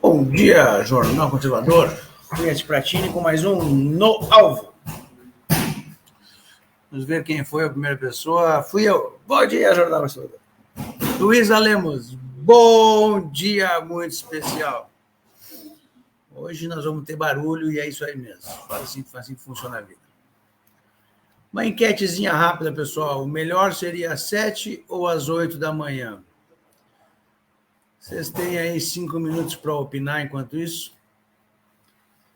Bom dia, Jornal Conservador. Cleiton Pratini com mais um No Alvo. Vamos ver quem foi a primeira pessoa. Fui eu. Bom dia, Jornal Conservador. Luísa Lemos. Bom dia, muito especial. Hoje nós vamos ter barulho e é isso aí mesmo. Assim que funciona a vida. Uma enquetezinha rápida, pessoal. O melhor seria às 7 ou às 8 da manhã? Vocês têm aí 5 minutos para opinar enquanto isso?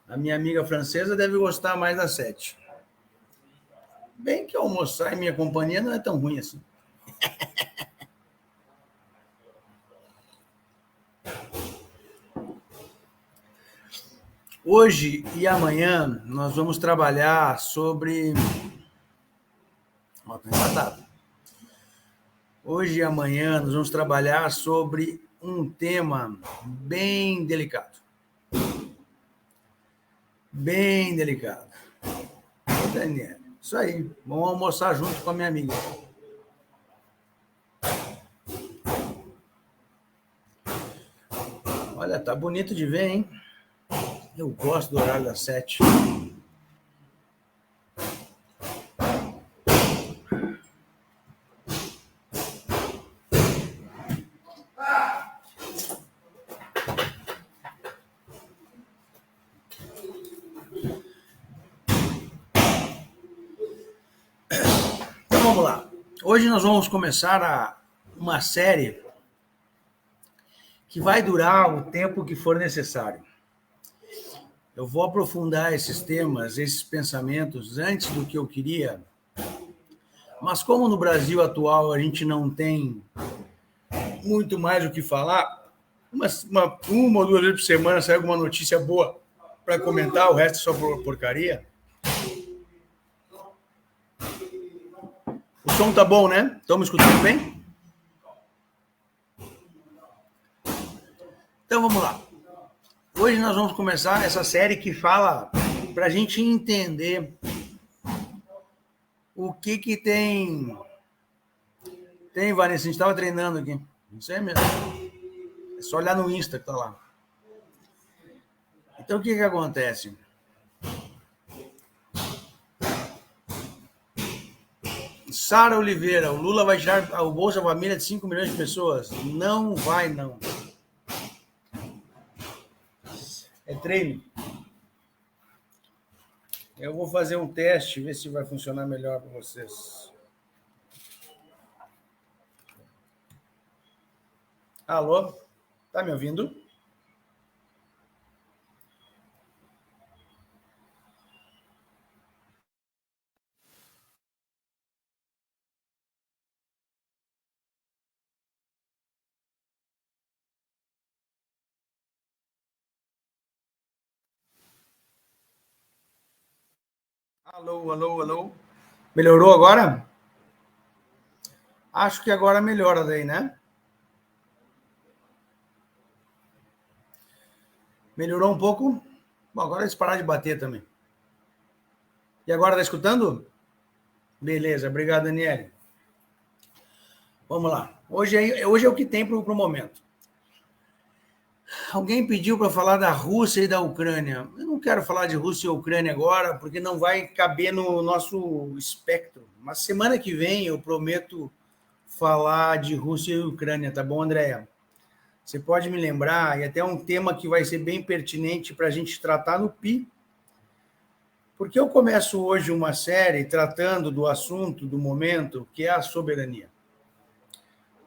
A minha amiga francesa deve gostar mais das 7. Bem que almoçar em minha companhia não é tão ruim assim. Hoje e amanhã nós vamos trabalhar sobre... Hoje e amanhã nós vamos trabalhar sobre um tema bem delicado. Bem delicado. Daniel, isso aí. Vamos almoçar junto com a minha amiga. Olha, tá bonito de ver, hein? Eu gosto do horário das 7. Então vamos lá. Hoje nós vamos começar uma série que vai durar o tempo que for necessário. Eu vou aprofundar esses temas, esses pensamentos antes do que eu queria, mas como no Brasil atual a gente não tem muito mais o que falar, uma ou duas vezes por semana sai alguma notícia boa para comentar, o resto é só porcaria. O som tá bom, né? Estão me escutando bem? Então vamos lá. Hoje nós vamos começar essa série que fala para a gente entender o que tem. Tem, Vanessa, a gente estava treinando aqui. Isso aí mesmo. É só olhar no Insta que tá lá. Então o que acontece? Sara Oliveira, o Lula vai tirar o Bolsa Família de 5 milhões de pessoas? Não vai, não. É treino. Eu vou fazer um teste, ver se vai funcionar melhor para vocês. Alô? Tá me ouvindo? Alô, alô, alô. Melhorou agora? Acho que agora melhora daí, né? Melhorou um pouco? Bom, agora eles pararam de bater também. E agora tá escutando? Beleza, obrigado, Daniele. Vamos lá. Hoje é o que tem para o momento. Alguém pediu para falar da Rússia e da Ucrânia. Eu não quero falar de Rússia e Ucrânia agora, porque não vai caber no nosso espectro. Mas semana que vem eu prometo falar de Rússia e Ucrânia, tá bom, Andréia? Você pode me lembrar, e até um tema que vai ser bem pertinente para a gente tratar no PI, porque eu começo hoje uma série tratando do assunto do momento, que é a soberania.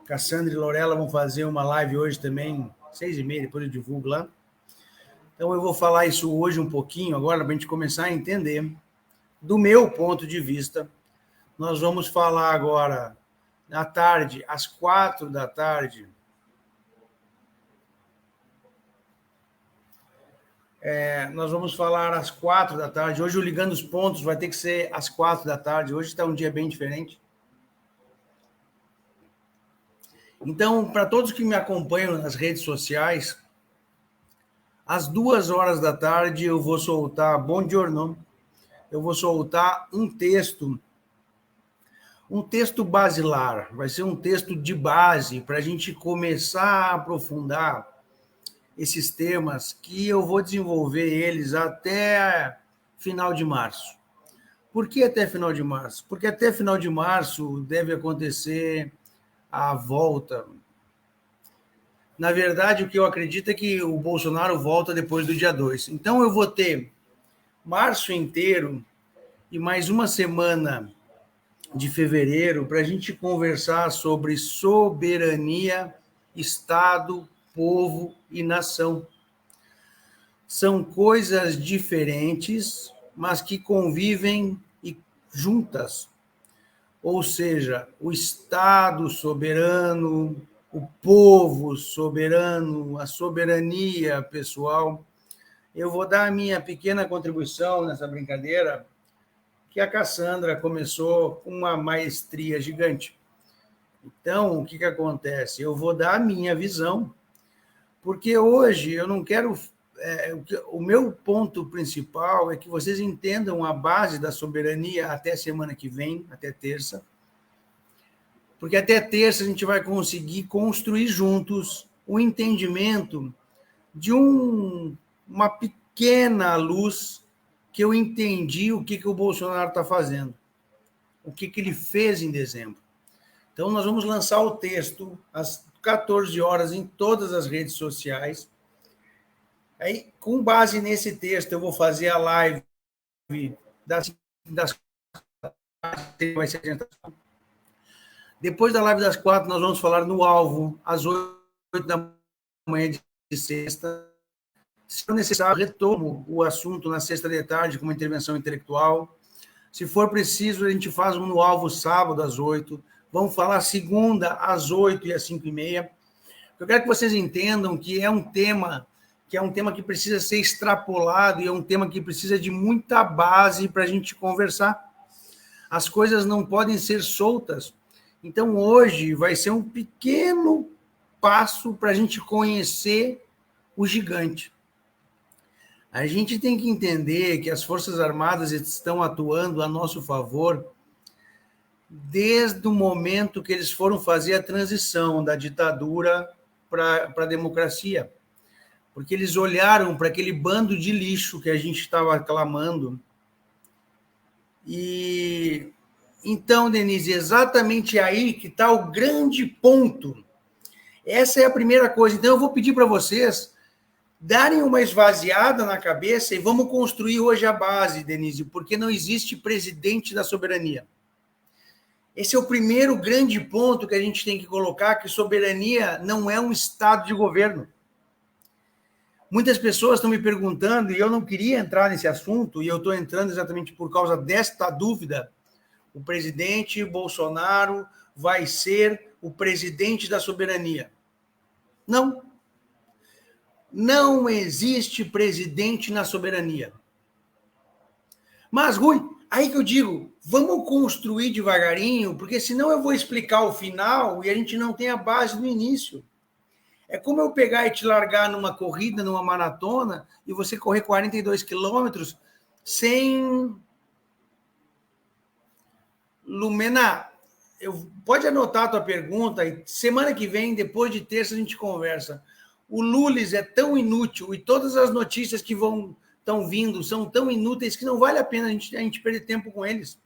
Cassandra e Lorela vão fazer uma live hoje também, 6h30, depois eu divulgo lá. Então eu vou falar isso hoje um pouquinho, agora, para a gente começar a entender, do meu ponto de vista. Nós vamos falar agora, à tarde, às 4 da tarde, nós vamos falar às 4 da tarde. Hoje o Ligando os Pontos vai ter que ser às 4 da tarde. Hoje está um dia bem diferente. Então, para todos que me acompanham nas redes sociais, às 2 horas da tarde eu vou soltar, buongiorno, eu vou soltar um texto um texto basilar, vai ser um texto de base para a gente começar a aprofundar esses temas que eu vou desenvolver eles até final de março. Por que até final de março? Porque até final de março deve acontecer a volta. Na verdade, o que eu acredito é que o Bolsonaro volta depois do dia 2. Então, eu vou ter março inteiro e mais uma semana de fevereiro para a gente conversar sobre soberania, Estado, povo e nação. São coisas diferentes, mas que convivem e juntas. Ou seja, o Estado soberano, o povo soberano, a soberania pessoal. Eu vou dar a minha pequena contribuição nessa brincadeira, que a Cassandra começou com uma maestria gigante. Então, o que acontece? Eu vou dar a minha visão, porque hoje eu não quero... o meu ponto principal é que vocês entendam a base da soberania até semana que vem, até terça, porque até terça a gente vai conseguir construir juntos o entendimento de uma pequena luz que eu entendi o que o Bolsonaro está fazendo, o que ele fez em dezembro. Então, nós vamos lançar o texto às 14 horas em todas as redes sociais. Aí, com base nesse texto, eu vou fazer a live das vai ser depois da live das 4, nós vamos falar no alvo, às 8 da manhã de sexta. Se for necessário, retomo o assunto na sexta de tarde com uma intervenção intelectual. Se for preciso, a gente faz um no alvo sábado às 8. Vamos falar segunda às 8 e às 5h30. Eu quero que vocês entendam que é um tema que precisa ser extrapolado e é um tema que precisa de muita base para a gente conversar. As coisas não podem ser soltas. Então, hoje vai ser um pequeno passo para a gente conhecer o gigante. A gente tem que entender que as Forças Armadas estão atuando a nosso favor desde o momento que eles foram fazer a transição da ditadura para a democracia. Porque eles olharam para aquele bando de lixo que a gente estava clamando. E então, Denise, exatamente aí que está o grande ponto. Essa é a primeira coisa. Então, eu vou pedir para vocês darem uma esvaziada na cabeça e vamos construir hoje a base, Denise, porque não existe presidente da soberania. Esse é o primeiro grande ponto que a gente tem que colocar, que soberania não é um estado de governo. Muitas pessoas estão me perguntando, e eu não queria entrar nesse assunto, e eu estou entrando exatamente por causa desta dúvida. O presidente Bolsonaro vai ser o presidente da soberania. Não. Não existe presidente na soberania. Mas, Rui, aí que eu digo, vamos construir devagarinho, porque senão eu vou explicar o final e a gente não tem a base no início. É como eu pegar e te largar numa corrida, numa maratona, e você correr 42 quilômetros sem... Lumena, pode anotar a tua pergunta, e semana que vem, depois de terça, a gente conversa. O Lulis é tão inútil, e todas as notícias que estão vindo são tão inúteis que não vale a pena a gente perder tempo com eles.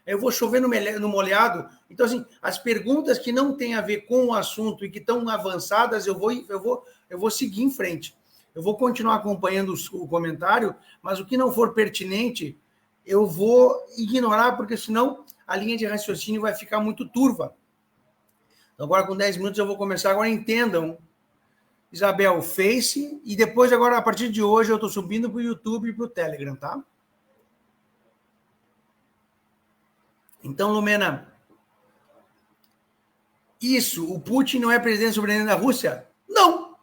Eu vou chover no molhado. Então, assim, as perguntas que não têm a ver com o assunto e que estão avançadas, eu vou seguir em frente. Eu vou continuar acompanhando o comentário, mas o que não for pertinente, eu vou ignorar, porque senão a linha de raciocínio vai ficar muito turva. Então, agora, com 10 minutos, eu vou começar. Agora, entendam, Isabel, o Face, e depois, agora, a partir de hoje, eu estou subindo para o YouTube e para o Telegram, tá? Então, Lumena, isso, o Putin não é presidente soberano da Rússia? Não.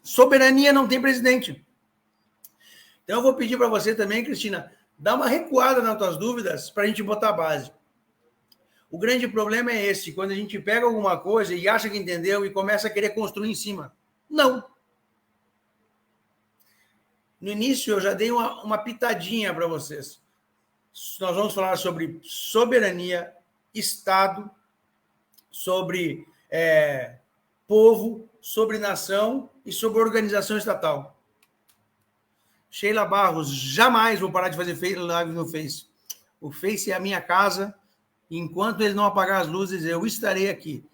Soberania não tem presidente. Então, eu vou pedir para você também, Cristina, dá uma recuada nas tuas dúvidas para a gente botar a base. O grande problema é esse, quando a gente pega alguma coisa e acha que entendeu e começa a querer construir em cima. Não. No início, eu já dei uma pitadinha para vocês. Nós vamos falar sobre soberania, Estado, sobre povo, sobre nação e sobre organização estatal. Sheila Barros, jamais vou parar de fazer live no Face. O Face é a minha casa. Enquanto ele não apagar as luzes, eu estarei aqui.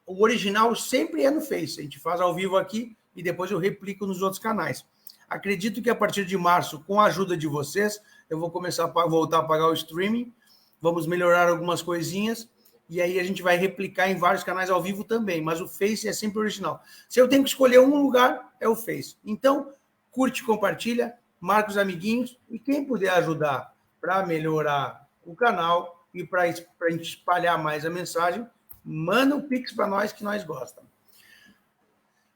O original sempre é no Face. A gente faz ao vivo aqui e depois eu replico nos outros canais. Acredito que a partir de março, com a ajuda de vocês, eu vou começar a voltar a pagar o streaming. Vamos melhorar algumas coisinhas. E aí a gente vai replicar em vários canais ao vivo também. Mas o Face é sempre original. Se eu tenho que escolher um lugar, é o Face. Então, curte, compartilha, marca os amiguinhos. E quem puder ajudar para melhorar o canal e para a gente espalhar mais a mensagem, manda um Pix para nós que nós gostamos.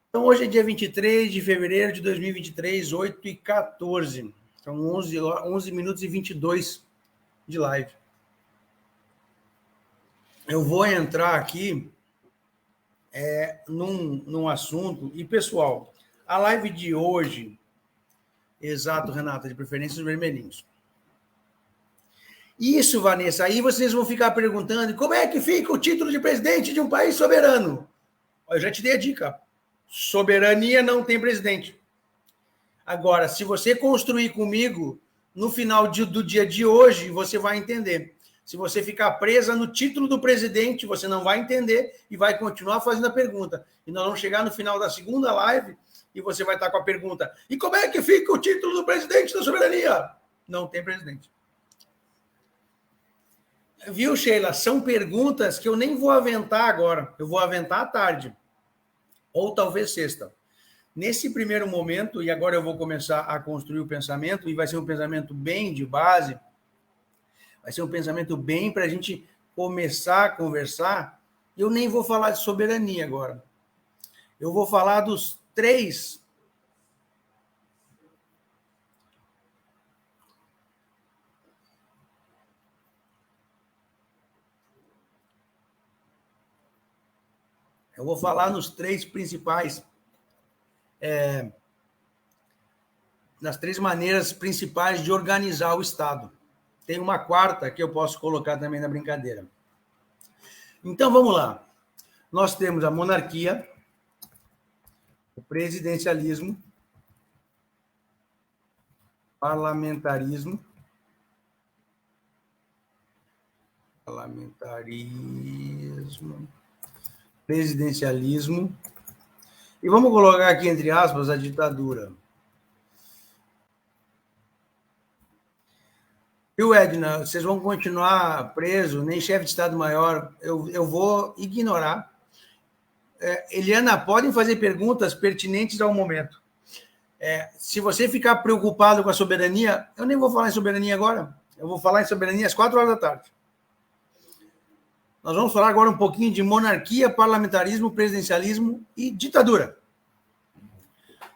Então, hoje é dia 23 de fevereiro de 2023, 8h14. São 11 minutos e 22 de live. Eu vou entrar aqui num assunto. E, pessoal, a live de hoje... Exato, Renata, de preferência os vermelhinhos. Isso, Vanessa, aí vocês vão ficar perguntando como é que fica o título de presidente de um país soberano? Eu já te dei a dica. Soberania não tem presidente. Agora, se você construir comigo, no final do dia de hoje, você vai entender. Se você ficar presa no título do presidente, você não vai entender e vai continuar fazendo a pergunta. E nós vamos chegar no final da segunda live e você vai estar com a pergunta: e como é que fica o título do presidente da soberania? Não tem presidente. Viu, Sheila? São perguntas que eu nem vou aventar agora. Eu vou aventar à tarde. Ou talvez sexta. Nesse primeiro momento, e agora eu vou começar a construir o pensamento, e vai ser um pensamento bem de base, vai ser um pensamento bem para a gente começar a conversar. Eu nem vou falar de soberania agora. Eu vou falar dos três... Eu vou falar nos três principais... nas três maneiras principais de organizar o Estado. Tem uma quarta que eu posso colocar também na brincadeira. Então, vamos lá. Nós temos a monarquia, o presidencialismo, parlamentarismo, presidencialismo, e vamos colocar aqui, entre aspas, a ditadura. Viu, Edna? Vocês vão continuar presos, nem chefe de Estado-Maior. Eu vou ignorar. Eliana, podem fazer perguntas pertinentes ao momento. Se você ficar preocupado com a soberania, eu nem vou falar em soberania agora. Eu vou falar em soberania às 4h da tarde. Nós vamos falar agora um pouquinho de monarquia, parlamentarismo, presidencialismo e ditadura.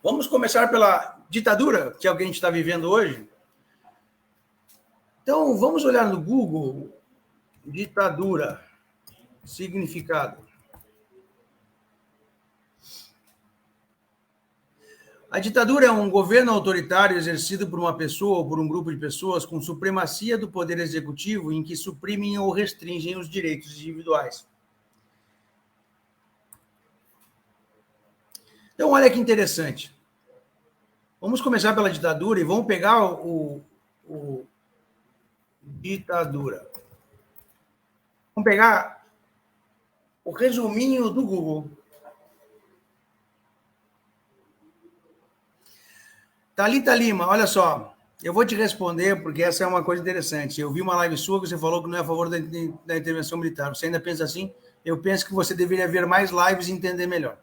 Vamos começar pela ditadura, que é o que a gente está vivendo hoje. Então, vamos olhar no Google, ditadura, significado. A ditadura é um governo autoritário exercido por uma pessoa ou por um grupo de pessoas com supremacia do poder executivo em que suprimem ou restringem os direitos individuais. Então, olha que interessante. Vamos começar pela ditadura e vamos pegar o ditadura. Vamos pegar o resuminho do Google. Thalita Lima, olha só, eu vou te responder porque essa é uma coisa interessante. Eu vi uma live sua que você falou que não é a favor da intervenção militar. Você ainda pensa assim? Eu penso que você deveria ver mais lives e entender melhor.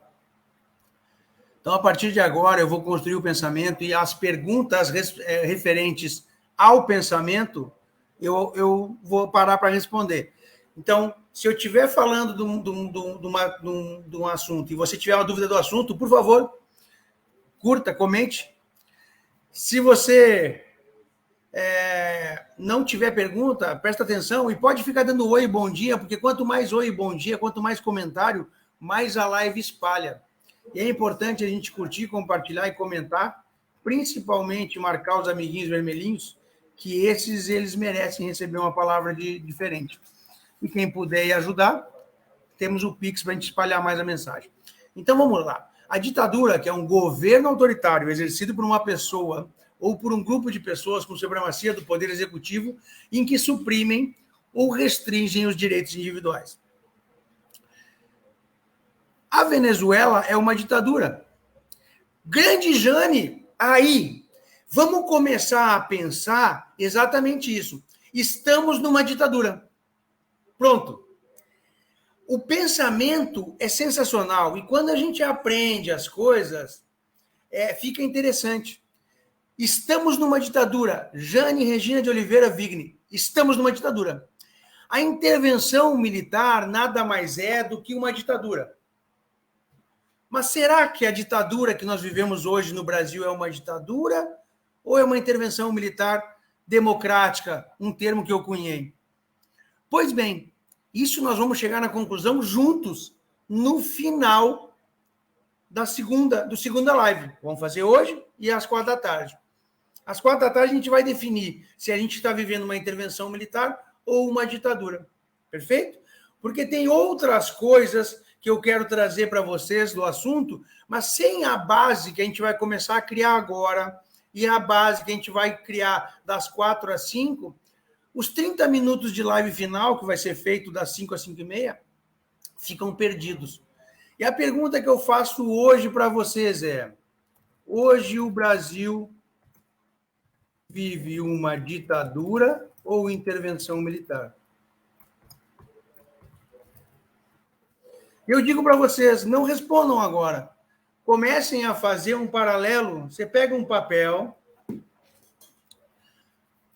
Então, a partir de agora, eu vou construir o pensamento e as perguntas referentes ao pensamento, eu vou parar para responder. Então, se eu estiver falando de um assunto e você tiver uma dúvida do assunto, por favor, curta, comente. Se você não tiver pergunta, presta atenção e pode ficar dando oi e bom dia, porque quanto mais oi e bom dia, quanto mais comentário, mais a live espalha. E é importante a gente curtir, compartilhar e comentar, principalmente marcar os amiguinhos vermelhinhos, que eles merecem receber uma palavra diferente. E quem puder ajudar, temos o Pix para a gente espalhar mais a mensagem. Então, vamos lá. A ditadura, que é um governo autoritário exercido por uma pessoa ou por um grupo de pessoas com supremacia do poder executivo, em que suprimem ou restringem os direitos individuais. A Venezuela é uma ditadura. Grande Jane, aí, vamos começar a pensar exatamente isso. Estamos numa ditadura. Pronto. O pensamento é sensacional e quando a gente aprende as coisas, fica interessante. Estamos numa ditadura. Jane Regina de Oliveira Vigni. Estamos numa ditadura. A intervenção militar nada mais é do que uma ditadura. Mas será que a ditadura que nós vivemos hoje no Brasil é uma ditadura ou é uma intervenção militar democrática, um termo que eu cunhei? Pois bem, isso nós vamos chegar na conclusão juntos no final do segunda live. Vamos fazer hoje e às 4h. Às 4h a gente vai definir se a gente está vivendo uma intervenção militar ou uma ditadura. Perfeito? Porque tem outras coisas que eu quero trazer para vocês do assunto, mas sem a base que a gente vai começar a criar agora e a base que a gente vai criar das 4 às 5, os 30 minutos de live final, que vai ser feito das 5 às 5h30, ficam perdidos. E a pergunta que eu faço hoje para vocês é: hoje o Brasil vive uma ditadura ou intervenção militar? Eu digo para vocês, não respondam agora. Comecem a fazer um paralelo. Você pega um papel,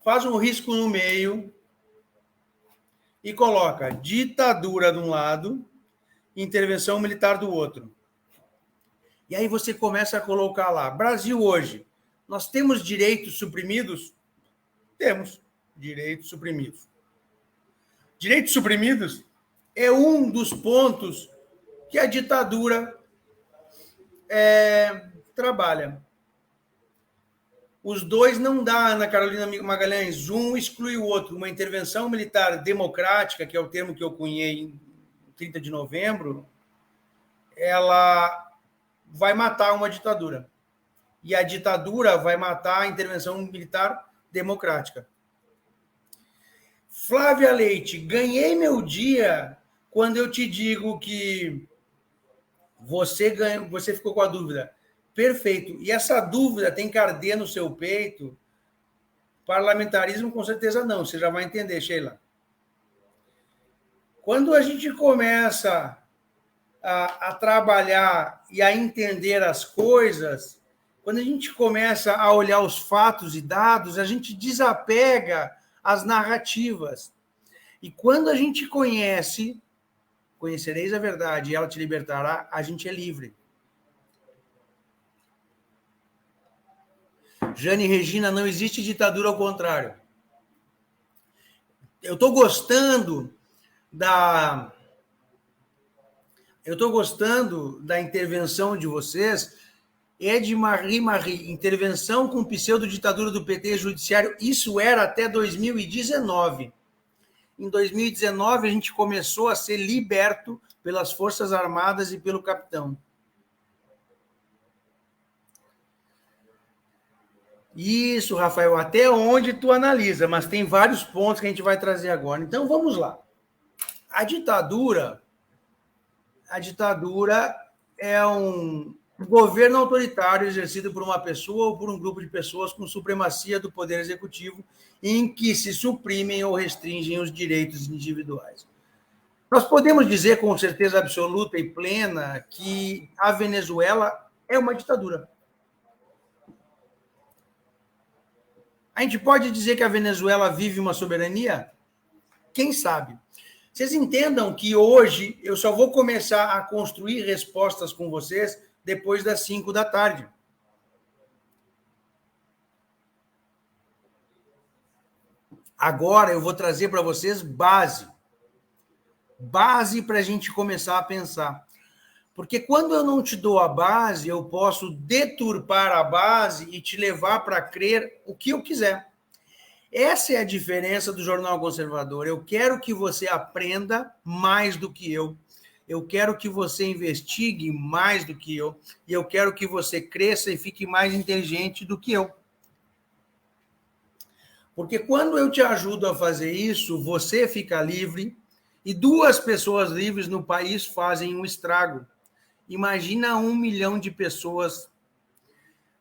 faz um risco no meio e coloca ditadura de um lado, intervenção militar do outro. E aí você começa a colocar lá, Brasil hoje, nós temos direitos suprimidos? Temos direitos suprimidos. Direitos suprimidos é um dos pontos que a ditadura trabalha. Os dois não dá, Ana Carolina Magalhães, um exclui o outro. Uma intervenção militar democrática, que é o termo que eu cunhei em 30 de novembro, ela vai matar uma ditadura. E a ditadura vai matar a intervenção militar democrática. Flávia Leite, ganhei meu dia quando eu te digo que você ficou com a dúvida. Perfeito. E essa dúvida tem que arder no seu peito? Parlamentarismo, com certeza não. Você já vai entender, Sheila. Quando a gente começa a trabalhar e a entender as coisas, quando a gente começa a olhar os fatos e dados, a gente desapega as narrativas. E quando a gente conhecereis a verdade e ela te libertará, a gente é livre. Jane Regina, não existe ditadura, ao contrário. Eu estou gostando da intervenção de vocês. Ed Marie, intervenção com pseudo-ditadura do PT judiciário, isso era até 2019. Em 2019, a gente começou a ser liberto pelas Forças Armadas e pelo capitão. Isso, Rafael, até onde tu analisa, mas tem vários pontos que a gente vai trazer agora. Então, vamos lá. A ditadura é um governo autoritário exercido por uma pessoa ou por um grupo de pessoas com supremacia do poder executivo, em que se suprimem ou restringem os direitos individuais. Nós podemos dizer com certeza absoluta e plena que a Venezuela é uma ditadura. A gente pode dizer que a Venezuela vive uma soberania? Quem sabe? Vocês entendam que hoje eu só vou começar a construir respostas com vocês depois das 5h. Agora eu vou trazer para vocês base para a gente começar a pensar. Porque quando eu não te dou a base, eu posso deturpar a base e te levar para crer o que eu quiser. Essa é a diferença do Jornal Conservador. Eu quero que você aprenda mais do que eu. Eu quero que você investigue mais do que eu. E eu quero que você cresça e fique mais inteligente do que eu. Porque quando eu te ajudo a fazer isso, você fica livre e 2 pessoas livres no país fazem um estrago. Imagina 1 milhão de pessoas.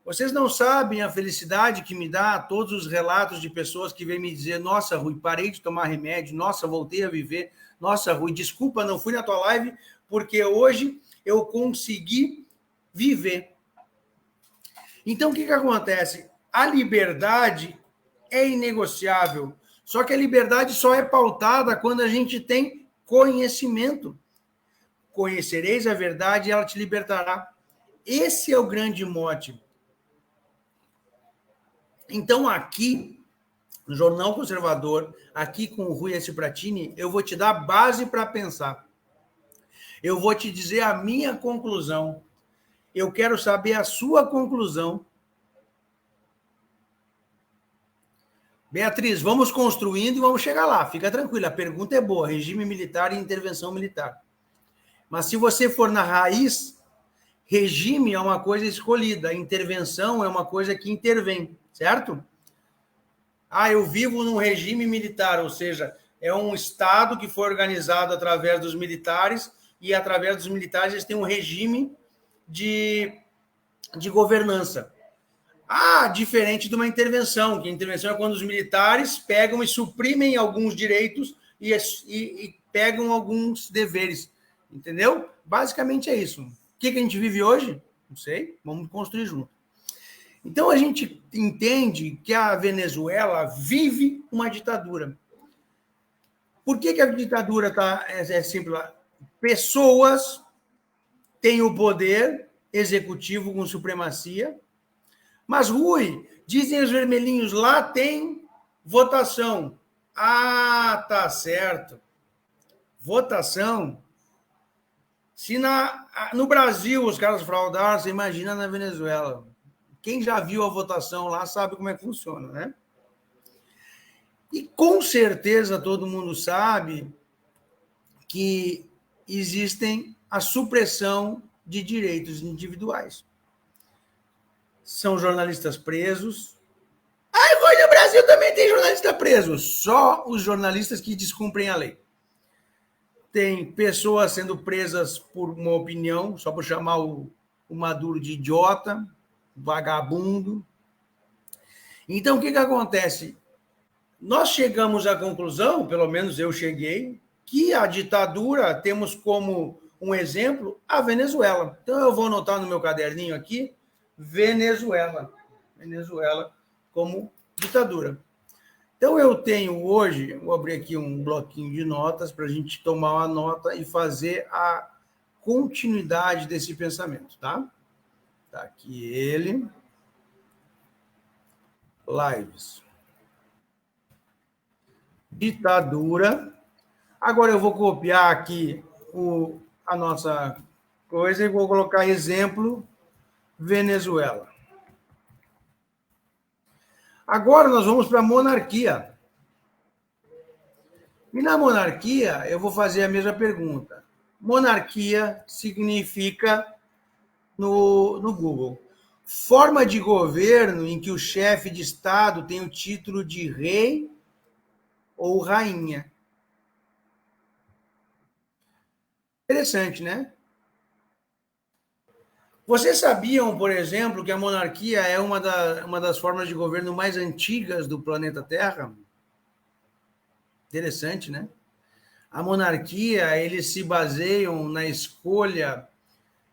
Vocês não sabem a felicidade que me dá todos os relatos de pessoas que vêm me dizer: nossa, Rui, parei de tomar remédio, nossa, voltei a viver, nossa, Rui, desculpa, não fui na tua live, porque hoje eu consegui viver. Então, o que acontece? A liberdade é inegociável, só que a liberdade só é pautada quando a gente tem conhecimento. Conhecereis a verdade e ela te libertará. Esse é o grande mote. Então, aqui, no Jornal Conservador, aqui com o Rui S. Pratini, eu vou te dar base para pensar. Eu vou te dizer a minha conclusão. Eu quero saber a sua conclusão. Beatriz, vamos construindo e vamos chegar lá. Fica tranquila, a pergunta é boa. Regime militar e intervenção militar. Mas se você for na raiz, regime é uma coisa escolhida, intervenção é uma coisa que intervém, certo? Eu vivo num regime militar, ou seja, é um Estado que foi organizado através dos militares e através dos militares eles têm um regime de governança. Diferente de uma intervenção, que a intervenção é quando os militares pegam e suprimem alguns direitos e pegam alguns deveres, entendeu? Basicamente é isso. O que a gente vive hoje? Não sei, vamos construir junto. Então, a gente entende que a Venezuela vive uma ditadura. Por que a ditadura é simples? Pessoas têm o poder executivo com supremacia, mas, Rui, dizem os vermelhinhos, lá tem votação. Tá certo. Votação. Se no Brasil os caras fraudaram, você imagina na Venezuela. Quem já viu a votação lá sabe como é que funciona, né? E com certeza todo mundo sabe que existem a supressão de direitos individuais. São jornalistas presos. No Brasil também tem jornalista preso. Só os jornalistas que descumprem a lei. Tem pessoas sendo presas por uma opinião, só por chamar o Maduro de idiota, vagabundo. Então, o que acontece? Nós chegamos à conclusão, pelo menos eu cheguei, que a ditadura, temos como um exemplo a Venezuela. Então, eu vou anotar no meu caderninho aqui, Venezuela como ditadura. Então, eu tenho hoje, vou abrir aqui um bloquinho de notas para a gente tomar uma nota e fazer a continuidade desse pensamento, tá? Tá aqui ele. Lives. Ditadura. Agora eu vou copiar aqui a nossa coisa e vou colocar exemplo Venezuela. Agora nós vamos para a monarquia. E na monarquia, eu vou fazer a mesma pergunta. Monarquia significa, no Google, forma de governo em que o chefe de Estado tem o título de rei ou rainha. Interessante, né? Vocês sabiam, por exemplo, que a monarquia é uma das formas de governo mais antigas do planeta Terra? Interessante, né? A monarquia, eles se baseiam na escolha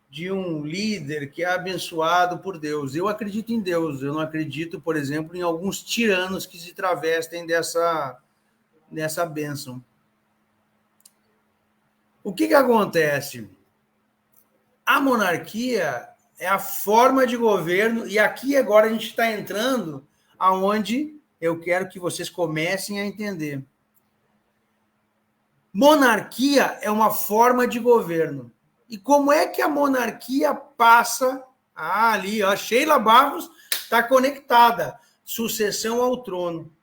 de um líder que é abençoado por Deus. Eu acredito em Deus, eu não acredito, por exemplo, em alguns tiranos que se travestem dessa bênção. O que acontece? A monarquia é a forma de governo, e aqui agora a gente está entrando aonde eu quero que vocês comecem a entender. Monarquia é uma forma de governo. E como é que a monarquia passa... ali, Sheila Barros está conectada. Sucessão ao trono.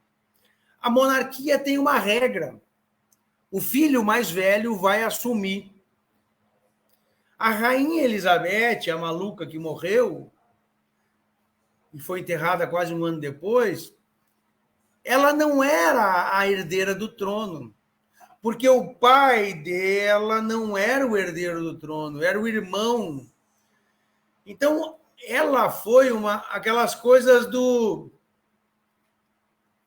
A monarquia tem uma regra. O filho mais velho vai assumir. A rainha Elizabeth, a maluca que morreu e foi enterrada quase um ano depois, ela não era a herdeira do trono, porque o pai dela não era o herdeiro do trono, era o irmão. Então, ela foi aquelas coisas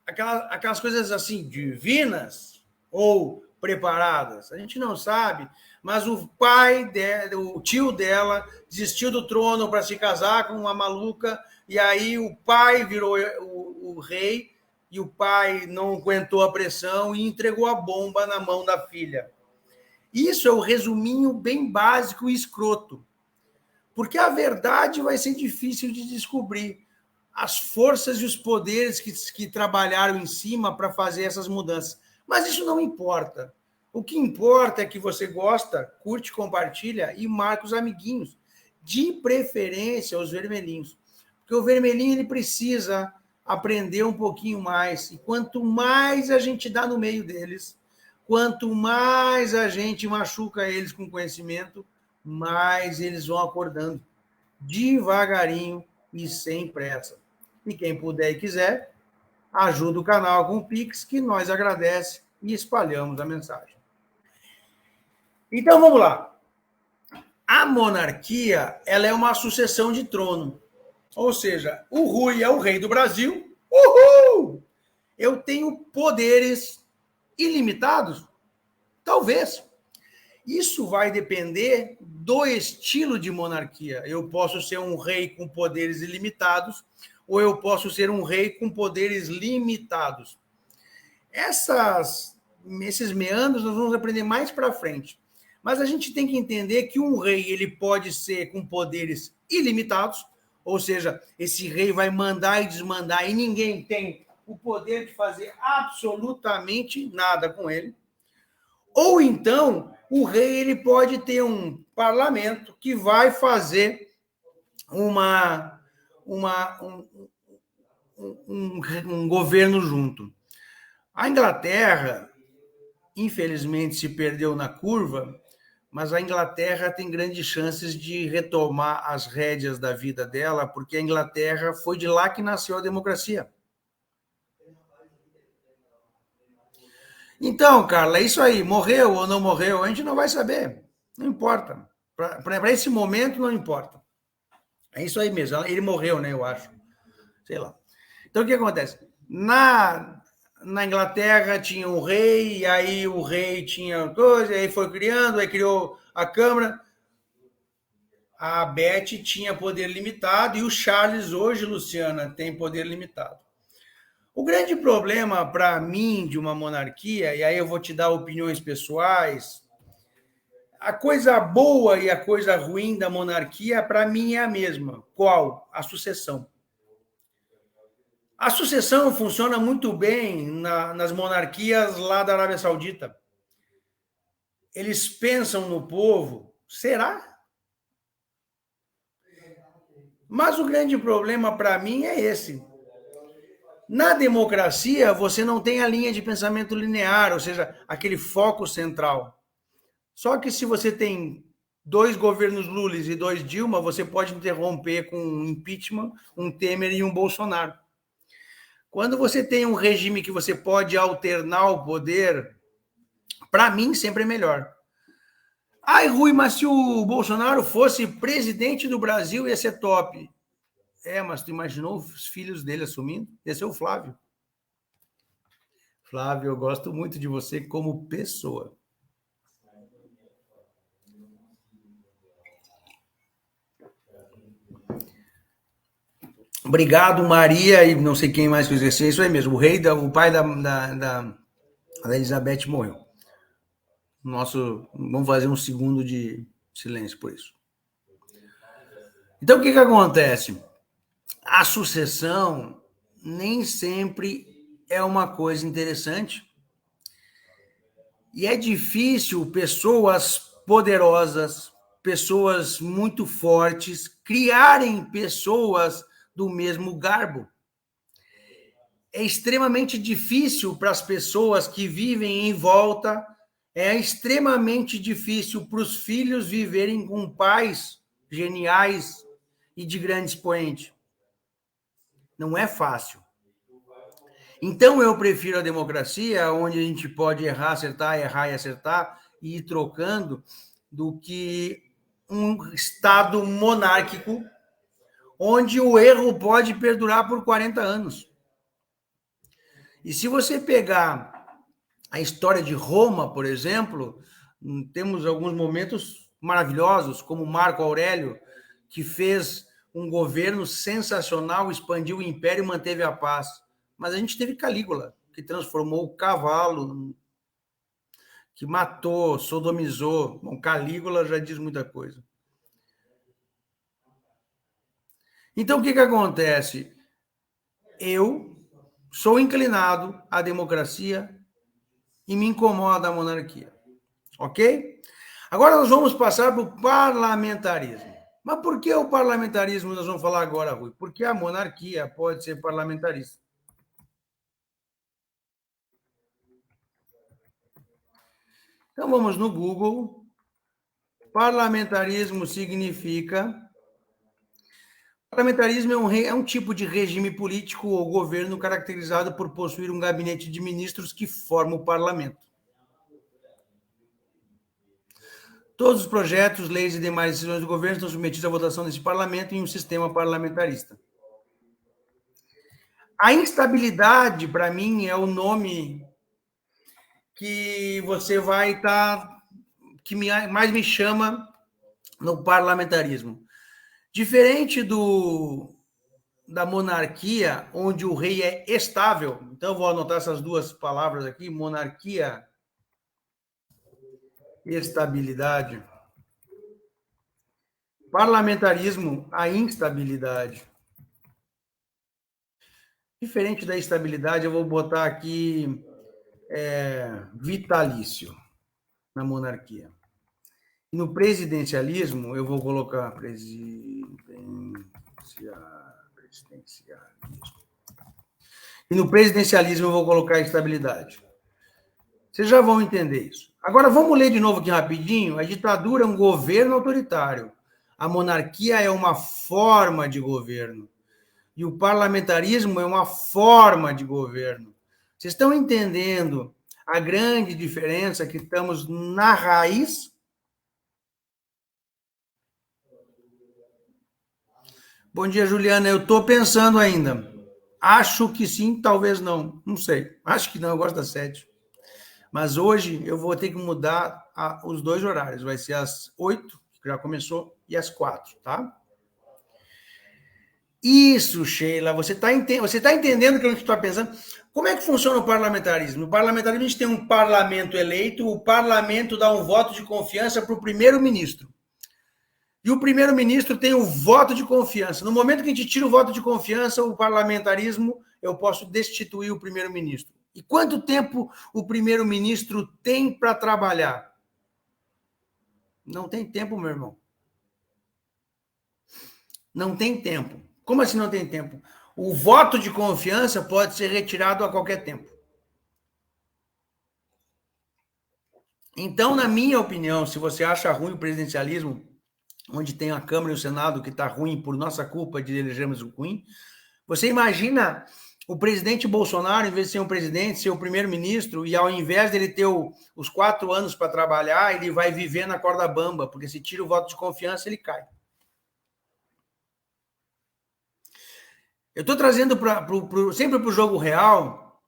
aquelas coisas assim divinas ou preparadas. A gente não sabe, mas o pai dela, o tio dela, desistiu do trono para se casar com uma maluca, e aí o pai virou o rei, e o pai não aguentou a pressão e entregou a bomba na mão da filha. Isso é o resuminho bem básico e escroto. Porque a verdade vai ser difícil de descobrir. As forças e os poderes que trabalharam em cima para fazer essas mudanças. Mas isso não importa. O que importa é que você gosta, curte, compartilha e marca os amiguinhos. De preferência, os vermelhinhos. Porque o vermelhinho ele precisa aprender um pouquinho mais. E quanto mais a gente dá no meio deles, quanto mais a gente machuca eles com conhecimento, mais eles vão acordando. Devagarinho e sem pressa. E quem puder e quiser, ajuda o canal com o Pix, que nós agradece e espalhamos a mensagem. Então, vamos lá. A monarquia, ela é uma sucessão de trono. Ou seja, o Rui é o rei do Brasil. Uhul! Eu tenho poderes ilimitados? Talvez. Isso vai depender do estilo de monarquia. Eu posso ser um rei com poderes ilimitados ou eu posso ser um rei com poderes limitados. Esses meandros nós vamos aprender mais para frente. Mas a gente tem que entender que um rei ele pode ser com poderes ilimitados, ou seja, esse rei vai mandar e desmandar e ninguém tem o poder de fazer absolutamente nada com ele. Ou então, o rei ele pode ter um parlamento que vai fazer um governo junto. A Inglaterra, infelizmente, se perdeu na curva, mas a Inglaterra tem grandes chances de retomar as rédeas da vida dela, porque a Inglaterra foi de lá que nasceu a democracia. Então, Carla, é isso aí. Morreu ou não morreu, a gente não vai saber. Não importa. Para esse momento, não importa. É isso aí mesmo. Ele morreu, né? Eu acho. Sei lá. Então, o que acontece? Na Inglaterra tinha um rei, e aí o rei tinha coisa, aí foi criando, aí criou a Câmara. A Beth tinha poder limitado e o Charles hoje, Luciana, tem poder limitado. O grande problema para mim de uma monarquia, e aí eu vou te dar opiniões pessoais, a coisa boa e a coisa ruim da monarquia, para mim, é a mesma. Qual? A sucessão. A sucessão funciona muito bem nas monarquias lá da Arábia Saudita. Eles pensam no povo. Será? Mas o grande problema para mim é esse. Na democracia, você não tem a linha de pensamento linear, ou seja, aquele foco central. Só que se você tem 2 governos Lula e 2 Dilma, você pode interromper com um impeachment, um Temer e um Bolsonaro. Quando você tem um regime que você pode alternar o poder, para mim sempre é melhor. Ai, Rui, mas se o Bolsonaro fosse presidente do Brasil, ia ser top. Mas tu imaginou os filhos dele assumindo? Ia ser o Flávio. Flávio, eu gosto muito de você como pessoa. Obrigado, Maria, e não sei quem mais que eu esqueci. Isso aí mesmo. O pai da Elizabeth morreu. Vamos fazer um segundo de silêncio por isso. Então, o que acontece? A sucessão nem sempre é uma coisa interessante. E é difícil pessoas poderosas, pessoas muito fortes, criarem pessoas do mesmo garbo. é extremamente difícil para as pessoas que vivem em volta, é extremamente difícil para os filhos viverem com pais geniais e de grande expoente. Não é fácil. Então, eu prefiro a democracia, onde a gente pode errar e acertar, e ir trocando, do que um Estado monárquico, onde o erro pode perdurar por 40 anos. E se você pegar a história de Roma, por exemplo, temos alguns momentos maravilhosos, como Marco Aurélio, que fez um governo sensacional, expandiu o império e manteve a paz. Mas a gente teve Calígula, que transformou o cavalo, que matou, sodomizou. Bom, Calígula já diz muita coisa. Então, o que acontece? Eu sou inclinado à democracia e me incomoda a monarquia. Ok? Agora nós vamos passar para o parlamentarismo. Mas por que o parlamentarismo nós vamos falar agora, Rui? Porque a monarquia pode ser parlamentarista. Então vamos no Google. Parlamentarismo significa... Parlamentarismo é um tipo de regime político ou governo caracterizado por possuir um gabinete de ministros que forma o parlamento. Todos os projetos, leis e demais decisões do governo estão submetidos à votação desse parlamento em um sistema parlamentarista. A instabilidade, para mim, é o nome que você vai estar... que mais me chama no parlamentarismo. Diferente da monarquia, onde o rei é estável. Então, vou anotar essas duas palavras aqui: monarquia, estabilidade. Parlamentarismo, a instabilidade. Diferente da estabilidade, eu vou botar aqui vitalício na monarquia. E no presidencialismo, eu vou colocar presidencialismo. E no presidencialismo, eu vou colocar estabilidade. Vocês já vão entender isso. Agora, vamos ler de novo aqui rapidinho. A ditadura é um governo autoritário. A monarquia é uma forma de governo. E o parlamentarismo é uma forma de governo. Vocês estão entendendo a grande diferença que estamos na raiz? Bom dia, Juliana. Eu estou pensando ainda. Acho que sim, talvez não. Não sei. Acho que não, eu gosto das 7. Mas hoje eu vou ter que mudar os dois horários. Vai ser às 8, que já começou, e às 4, tá? Isso, Sheila. Você está entendendo o que a gente está pensando? Como é que funciona o parlamentarismo? No parlamentarismo, a gente tem um parlamento eleito, o parlamento dá um voto de confiança para o primeiro-ministro. E o primeiro-ministro tem o voto de confiança. No momento que a gente tira o voto de confiança, o parlamentarismo, eu posso destituir o primeiro-ministro. E quanto tempo o primeiro-ministro tem para trabalhar? Não tem tempo, meu irmão. Não tem tempo. Como assim não tem tempo? O voto de confiança pode ser retirado a qualquer tempo. Então, na minha opinião, se você acha ruim o presidencialismo, onde tem a Câmara e o Senado que está ruim por nossa culpa de elegermos o ruim, você imagina o presidente Bolsonaro, em vez de ser um presidente, ser o primeiro-ministro, e ao invés dele ter os 4 anos para trabalhar, ele vai viver na corda bamba, porque se tira o voto de confiança, ele cai. Eu estou trazendo sempre para o jogo real,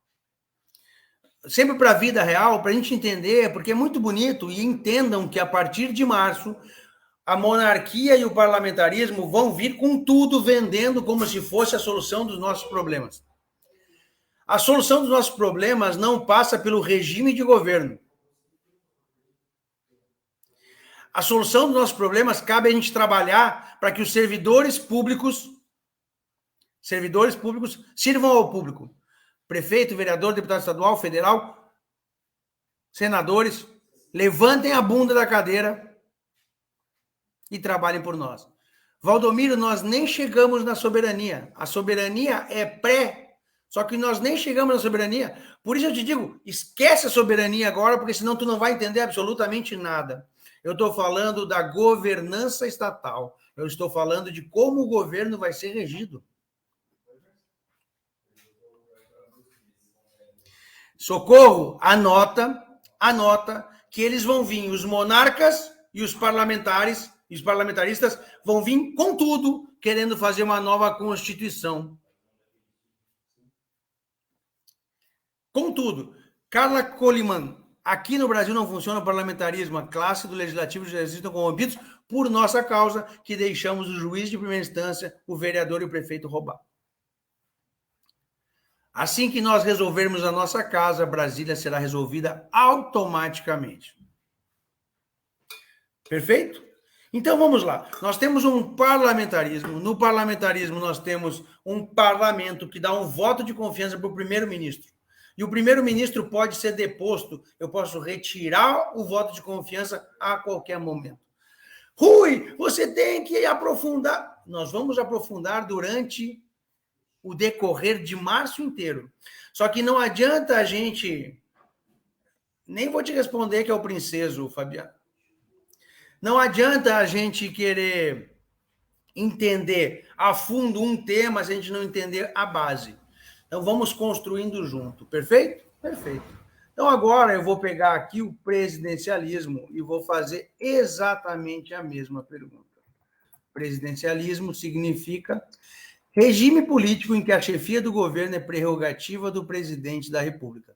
sempre para a vida real, para a gente entender, porque é muito bonito, e entendam que a partir de março, a monarquia e o parlamentarismo vão vir com tudo vendendo como se fosse a solução dos nossos problemas. A solução dos nossos problemas não passa pelo regime de governo. A solução dos nossos problemas cabe a gente trabalhar para que os servidores públicos sirvam ao público. Prefeito, vereador, deputado estadual, federal, senadores, levantem a bunda da cadeira e trabalhem por nós. Valdomiro, nós nem chegamos na soberania. A soberania é Só que nós nem chegamos na soberania. Por isso eu te digo, esquece a soberania agora, porque senão tu não vai entender absolutamente nada. Eu estou falando da governança estatal. Eu estou falando de como o governo vai ser regido. Socorro, anota que eles vão vir, os monarcas e os parlamentares, e os parlamentaristas vão vir com tudo, querendo fazer uma nova Constituição. Contudo, Carla Coliman, aqui no Brasil não funciona o parlamentarismo, a classe do legislativo já existem corrompidos por nossa causa, que deixamos o juiz de primeira instância, o vereador e o prefeito roubar. Assim que nós resolvermos a nossa casa, Brasília será resolvida automaticamente. Perfeito? Então vamos lá. Nós temos um parlamentarismo. No parlamentarismo, nós temos um parlamento que dá um voto de confiança para o primeiro-ministro. E o primeiro-ministro pode ser deposto. Eu posso retirar o voto de confiança a qualquer momento. Rui, você tem que aprofundar. Nós vamos aprofundar durante o decorrer de março inteiro. Só que não adianta a gente... Nem vou te responder que é o princeso, Fabiano. Não adianta a gente querer entender a fundo um tema se a gente não entender a base. Então, vamos construindo junto. Perfeito? Perfeito. Então, agora eu vou pegar aqui o presidencialismo e vou fazer exatamente a mesma pergunta. Presidencialismo significa regime político em que a chefia do governo é prerrogativa do presidente da República,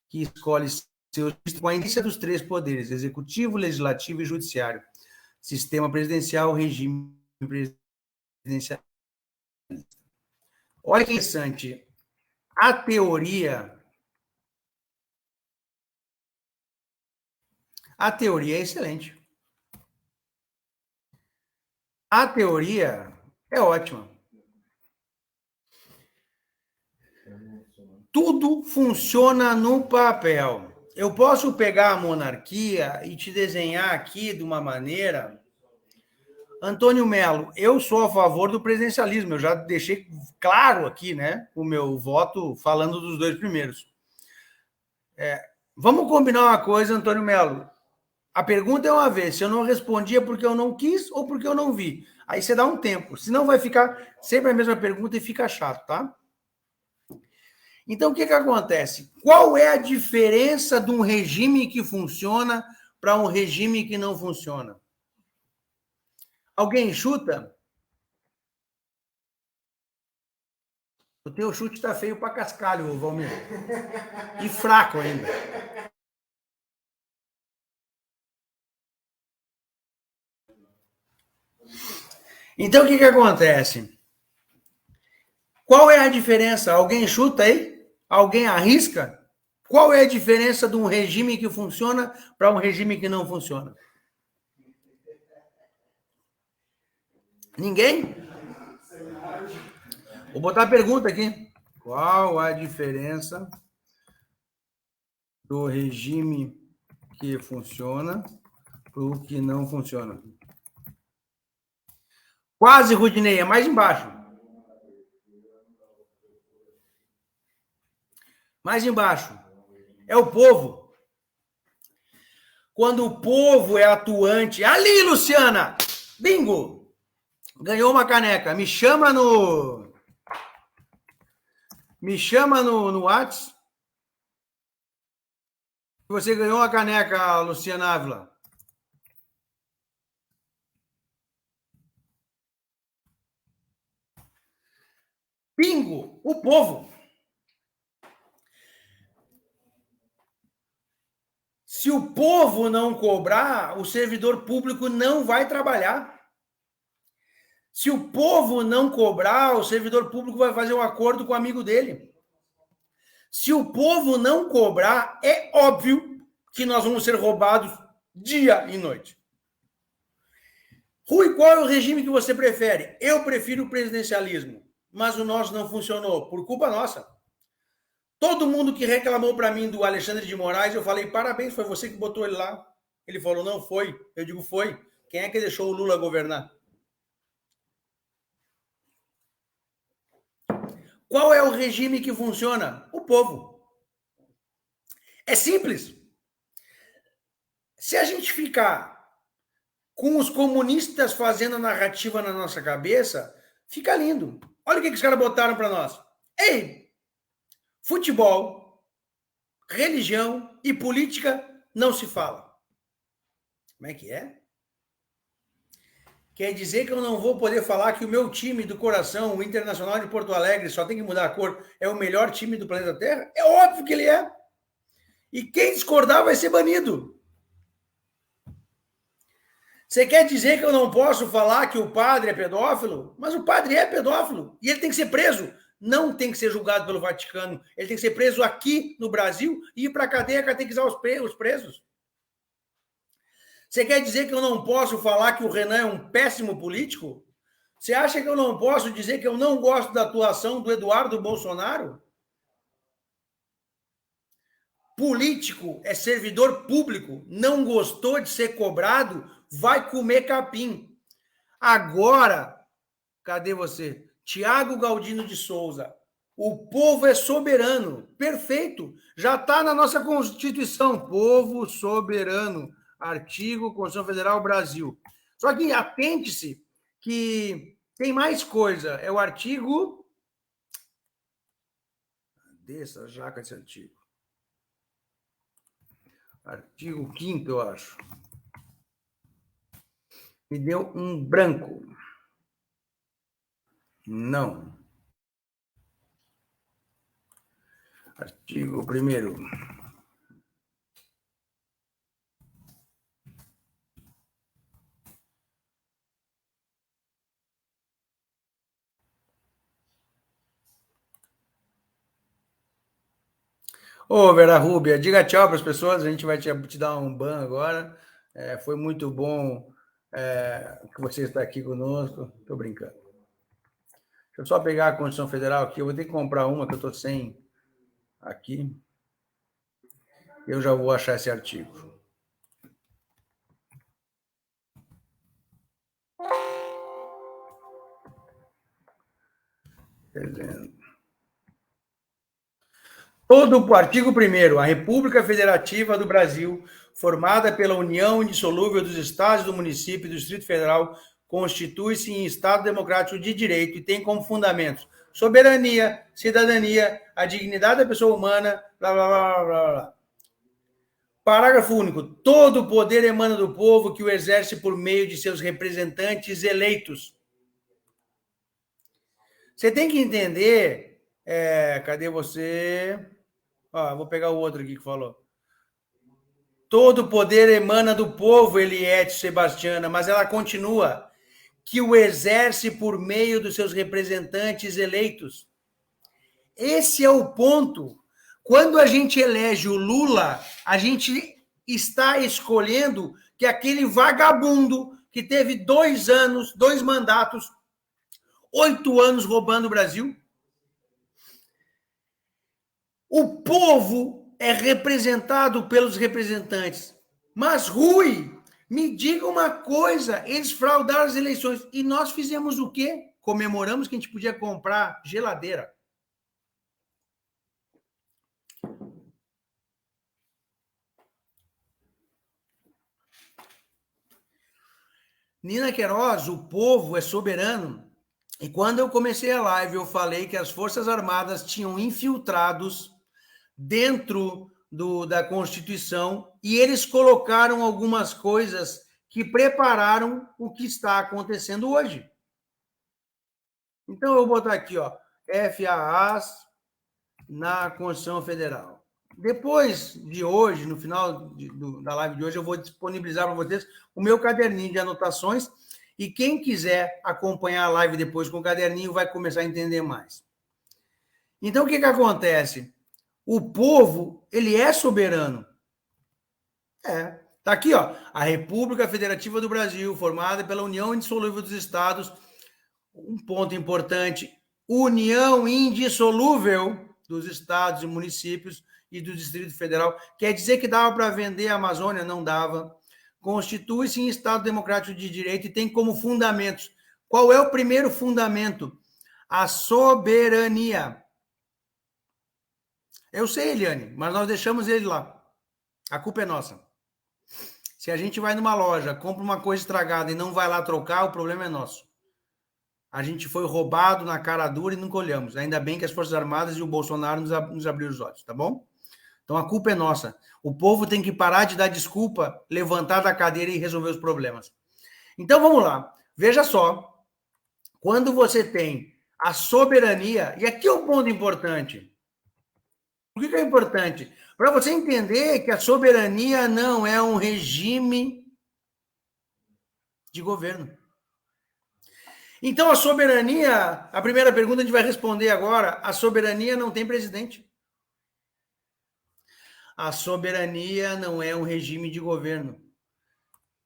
que escolhe seus com a iniciativa dos três poderes, executivo, legislativo e judiciário. Sistema presidencial, regime presidencial. Olha que interessante. A teoria é excelente. A teoria é ótima. Tudo funciona no papel. Eu posso pegar a monarquia e te desenhar aqui de uma maneira... Antônio Melo, eu sou a favor do presidencialismo. Eu já deixei claro aqui, né, o meu voto falando dos dois primeiros. Vamos combinar uma coisa, Antônio Melo. A pergunta é uma vez, se eu não respondi é porque eu não quis ou porque eu não vi. Aí você dá um tempo, senão vai ficar sempre a mesma pergunta e fica chato, tá? Então, o que acontece? Qual é a diferença de um regime que funciona para um regime que não funciona? Alguém chuta? O teu chute está feio para cascalho, Valmir. E fraco ainda. Então, o que acontece? Qual é a diferença? Alguém chuta aí? Alguém arrisca? Qual é a diferença de um regime que funciona para um regime que não funciona? Ninguém? Vou botar a pergunta aqui. Qual a diferença do regime que funciona para o que não funciona? Quase, Rudinei, é mais embaixo. Mais embaixo. É o povo. Quando o povo é atuante... Ali, Luciana! Bingo! Ganhou uma caneca. Me chama no WhatsApp. Você ganhou uma caneca, Luciana Ávila. Bingo! O povo. Se o povo não cobrar, o servidor público não vai trabalhar. Se o povo não cobrar, o servidor público vai fazer um acordo com o amigo dele. Se o povo não cobrar, é óbvio que nós vamos ser roubados dia e noite. Rui, qual é o regime que você prefere? Eu prefiro o presidencialismo, mas o nosso não funcionou, por culpa nossa. Todo mundo que reclamou para mim do Alexandre de Moraes, eu falei, parabéns, foi você que botou ele lá. Ele falou, não foi. Eu digo, foi. Quem é que deixou o Lula governar? Qual é o regime que funciona? O povo. É simples. Se a gente ficar com os comunistas fazendo a narrativa na nossa cabeça, fica lindo. Olha o que os caras botaram para nós. Ei, futebol, religião e política não se fala. Como é que é? Quer dizer que eu não vou poder falar que o meu time do coração, o Internacional de Porto Alegre, só tem que mudar a cor, é o melhor time do planeta Terra? É óbvio que ele é. E quem discordar vai ser banido. Você quer dizer que eu não posso falar que o padre é pedófilo? Mas o padre é pedófilo e ele tem que ser preso. Não tem que ser julgado pelo Vaticano. Ele tem que ser preso aqui no Brasil e ir para a cadeia catequizar os presos. Você quer dizer que eu não posso falar que o Renan é um péssimo político? Você acha que eu não posso dizer que eu não gosto da atuação do Eduardo Bolsonaro? Político é servidor público, não gostou de ser cobrado, vai comer capim. Agora, cadê você? Tiago Galdino de Souza. O povo é soberano. Perfeito. Já está na nossa Constituição. Povo soberano. Artigo Constituição Federal Brasil. Só que atente-se que tem mais coisa. É o artigo... Cadê essa jaca desse artigo? Artigo 5º, eu acho. Me deu um branco. Não. Artigo 1º. Ô, Vera Rúbia, diga tchau para as pessoas, a gente vai te dar um ban agora. Foi muito bom que você está aqui conosco. Estou brincando. Deixa eu só pegar a Constituição Federal aqui, eu vou ter que comprar uma que eu estou sem aqui. Eu já vou achar esse artigo. Todo o artigo 1º, a República Federativa do Brasil, formada pela união indissolúvel dos estados, do município e do Distrito Federal, constitui-se em Estado democrático de direito e tem como fundamentos soberania, cidadania, a dignidade da pessoa humana, blá, blá, blá, blá, blá. Parágrafo único. Todo o poder emana do povo que o exerce por meio de seus representantes eleitos. Você tem que entender... cadê você? Vou pegar o outro aqui que falou. Todo poder emana do povo, Eliette Sebastiana, mas ela continua, que o exerce por meio dos seus representantes eleitos. Esse é o ponto. Quando a gente elege o Lula, a gente está escolhendo que aquele vagabundo que teve 2 anos, 2 mandatos, 8 anos roubando o Brasil, o povo é representado pelos representantes. Mas, Rui, me diga uma coisa, eles fraudaram as eleições. E nós fizemos o quê? Comemoramos que a gente podia comprar geladeira. Nina Queiroz, o povo é soberano. E quando eu comecei a live, eu falei que as Forças Armadas tinham infiltrados dentro da Constituição e eles colocaram algumas coisas que prepararam o que está acontecendo hoje. Então, eu vou botar aqui, FAAs na Constituição Federal. Depois de hoje, no final da live de hoje, eu vou disponibilizar para vocês o meu caderninho de anotações e quem quiser acompanhar a live depois com o caderninho vai começar a entender mais. Então, o que acontece? O povo, ele é soberano. Tá aqui, a República Federativa do Brasil, formada pela União Indissolúvel dos Estados. Um ponto importante, união indissolúvel dos estados e municípios e do Distrito Federal. Quer dizer que dava para vender a Amazônia? Não dava. Constitui-se em Estado Democrático de Direito e tem como fundamentos. Qual é o primeiro fundamento? A soberania. Eu sei, Eliane, mas nós deixamos ele lá. A culpa é nossa. Se a gente vai numa loja, compra uma coisa estragada e não vai lá trocar, o problema é nosso. A gente foi roubado na cara dura e nunca olhamos. Ainda bem que as Forças Armadas e o Bolsonaro nos abriram os olhos, tá bom? Então a culpa é nossa. O povo tem que parar de dar desculpa, levantar da cadeira e resolver os problemas. Então vamos lá. Veja só. Quando você tem a soberania, e aqui é um ponto importante. Por que é importante? Para você entender que a soberania não é um regime de governo. Então, a soberania, a primeira pergunta a gente vai responder agora: a soberania não tem presidente. A soberania não é um regime de governo.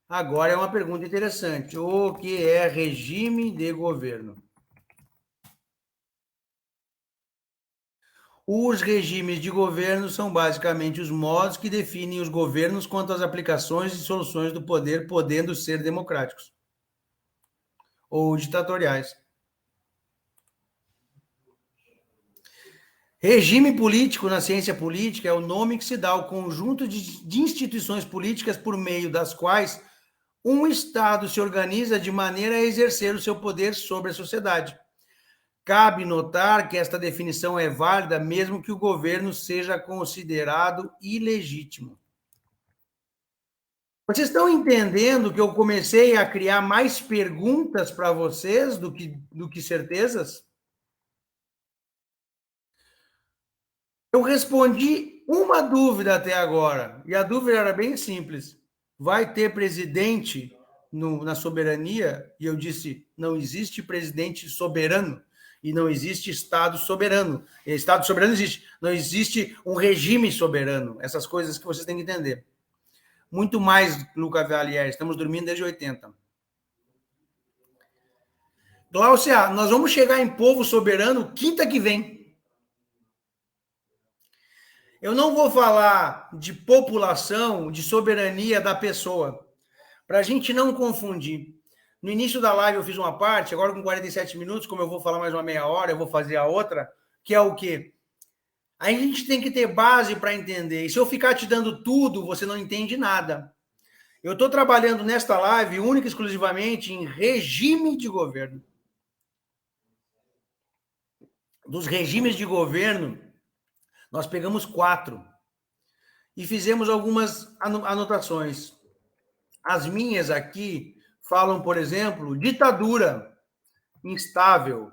Agora é uma pergunta interessante: o que é regime de governo? Os regimes de governo são basicamente os modos que definem os governos quanto às aplicações e soluções do poder, podendo ser democráticos ou ditatoriais. Regime político na ciência política é o nome que se dá ao conjunto de instituições políticas por meio das quais um Estado se organiza de maneira a exercer o seu poder sobre a sociedade. Cabe notar que esta definição é válida mesmo que o governo seja considerado ilegítimo. Vocês estão entendendo que eu comecei a criar mais perguntas para vocês do que certezas? Eu respondi uma dúvida até agora, e a dúvida era bem simples. Vai ter presidente na soberania? E eu disse, não existe presidente soberano, e não existe Estado soberano. Estado soberano existe, não existe um regime soberano. Essas coisas que vocês têm que entender. Muito mais, Luca Valier, estamos dormindo desde 80. Glaucia, nós vamos chegar em povo soberano quinta que vem. Eu não vou falar de população, de soberania da pessoa, para a gente não confundir. No início da live eu fiz uma parte, agora com 47 minutos, como eu vou falar mais uma meia hora, eu vou fazer a outra, que é o quê? A gente tem que ter base para entender. E se eu ficar te dando tudo, você não entende nada. Eu estou trabalhando nesta live única e exclusivamente em regime de governo. Dos regimes de governo, nós pegamos 4 e fizemos algumas anotações. As minhas aqui falam, por exemplo, ditadura instável.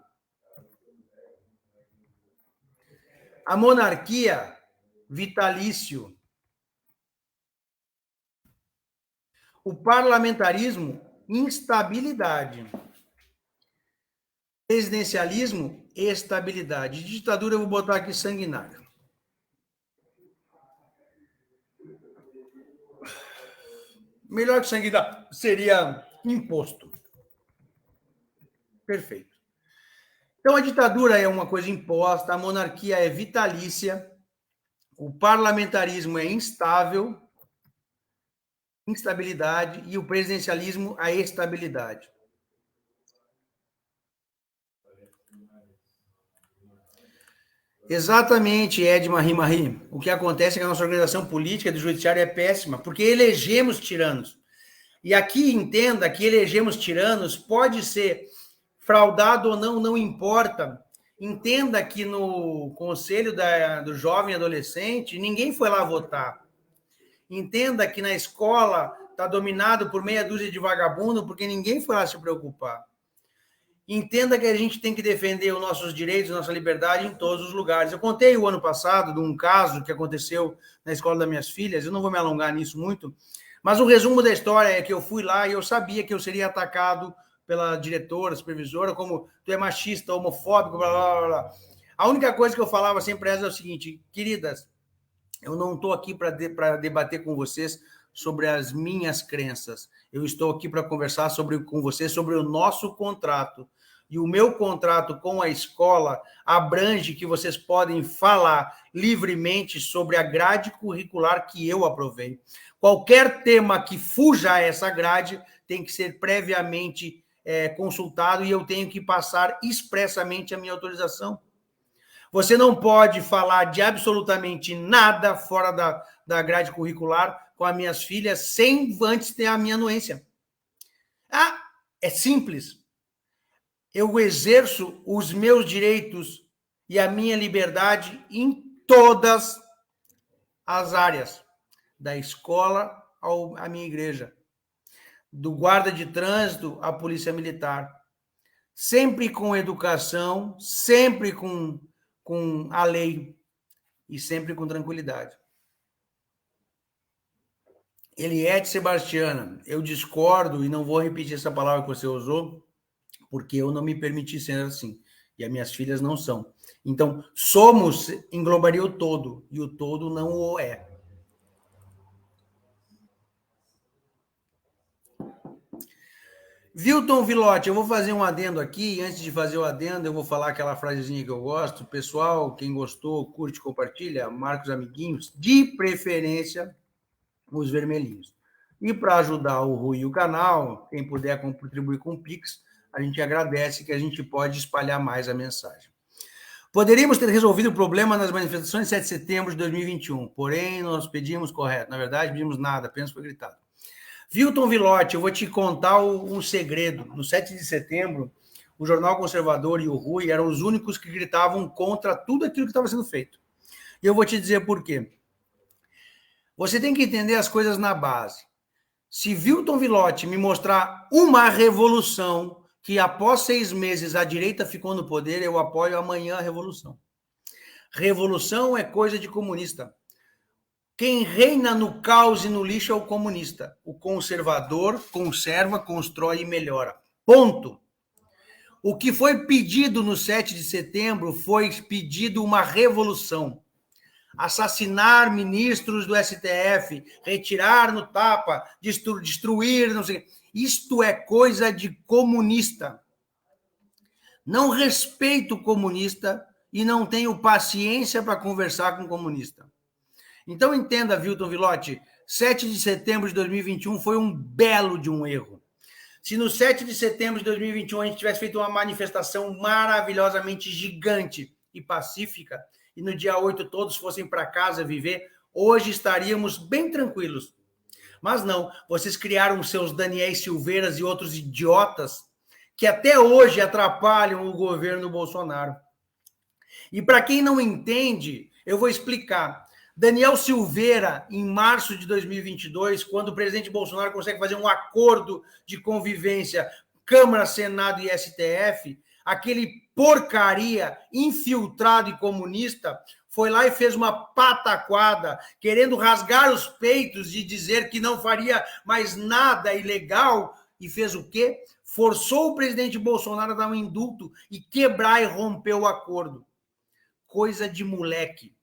A monarquia, vitalício. O parlamentarismo, instabilidade. Presidencialismo, estabilidade. Ditadura, eu vou botar aqui sanguinário. Melhor que sanguinário seria imposto. Perfeito. Então, a ditadura é uma coisa imposta, a monarquia é vitalícia, o parlamentarismo é instável, instabilidade, e o presidencialismo, a estabilidade. Exatamente, Ed Marim. O que acontece é que a nossa organização política do judiciário é péssima, porque elegemos tiranos. E aqui entenda que elegemos tiranos pode ser fraudado ou não, não importa. Entenda que no conselho do jovem adolescente, ninguém foi lá votar. Entenda que na escola está dominado por meia dúzia de vagabundo, porque ninguém foi lá se preocupar. Entenda que a gente tem que defender os nossos direitos, nossa liberdade em todos os lugares. Eu contei o ano passado de um caso que aconteceu na escola das minhas filhas, eu não vou me alongar nisso muito, mas o resumo da história é que eu fui lá e eu sabia que eu seria atacado pela diretora, supervisora, como tu é machista, homofóbico, blá, blá, blá, blá. A única coisa que eu falava sempre para elas é o seguinte, queridas, eu não estou aqui para debater com vocês sobre as minhas crenças. Eu estou aqui para conversar com vocês sobre o nosso contrato. E o meu contrato com a escola abrange que vocês podem falar livremente sobre a grade curricular que eu aprovei. Qualquer tema que fuja a essa grade tem que ser previamente consultado e eu tenho que passar expressamente a minha autorização. Você não pode falar de absolutamente nada fora da grade curricular com as minhas filhas sem antes ter a minha anuência. Ah, é simples. Eu exerço os meus direitos e a minha liberdade em todas as áreas, da escola à minha igreja, do guarda de trânsito à polícia militar, sempre com educação, sempre com a lei e sempre com tranquilidade. Eliette Sebastiana, eu discordo e não vou repetir essa palavra que você usou, porque eu não me permiti ser assim, e as minhas filhas não são. Então, somos englobaria o todo, e o todo não o é. Vilton Vilotti, eu vou fazer um adendo aqui, e antes de fazer o adendo, eu vou falar aquela frasezinha que eu gosto. Pessoal, quem gostou, curte, compartilha, marca os amiguinhos, de preferência, os vermelhinhos. E para ajudar o Rui e o canal, quem puder contribuir com o Pix, a gente agradece que a gente pode espalhar mais a mensagem. Poderíamos ter resolvido o problema nas manifestações de 7 de setembro de 2021, porém, nós pedimos correto. Na verdade, pedimos nada, apenas foi gritado. Vilton Vilotti, eu vou te contar um segredo. No 7 de setembro, o Jornal Conservador e o Rui eram os únicos que gritavam contra tudo aquilo que estava sendo feito. E eu vou te dizer por quê. Você tem que entender as coisas na base. Se Vilton Vilotti me mostrar uma revolução que após 6 meses a direita ficou no poder, eu apoio amanhã a revolução. Revolução é coisa de comunista. Quem reina no caos e no lixo é o comunista. O conservador conserva, constrói e melhora. Ponto. O que foi pedido no 7 de setembro foi pedido uma revolução. Assassinar ministros do STF, retirar no tapa, destruir, não sei. Isto é coisa de comunista. Não respeito o comunista e não tenho paciência para conversar com o comunista. Então entenda, Vilton Vilotti, 7 de setembro de 2021 foi um belo de um erro. Se no 7 de setembro de 2021 a gente tivesse feito uma manifestação maravilhosamente gigante e pacífica, e no dia 8 todos fossem para casa viver, hoje estaríamos bem tranquilos. Mas não, vocês criaram seus Daniel Silveiras e outros idiotas que até hoje atrapalham o governo Bolsonaro. E para quem não entende, eu vou explicar. Daniel Silveira, em março de 2022, quando o presidente Bolsonaro consegue fazer um acordo de convivência Câmara, Senado e STF, aquele porcaria infiltrado e comunista foi lá e fez uma pataquada, querendo rasgar os peitos e dizer que não faria mais nada ilegal, e fez o quê? Forçou o presidente Bolsonaro a dar um indulto e quebrar e romper o acordo. Coisa de moleque.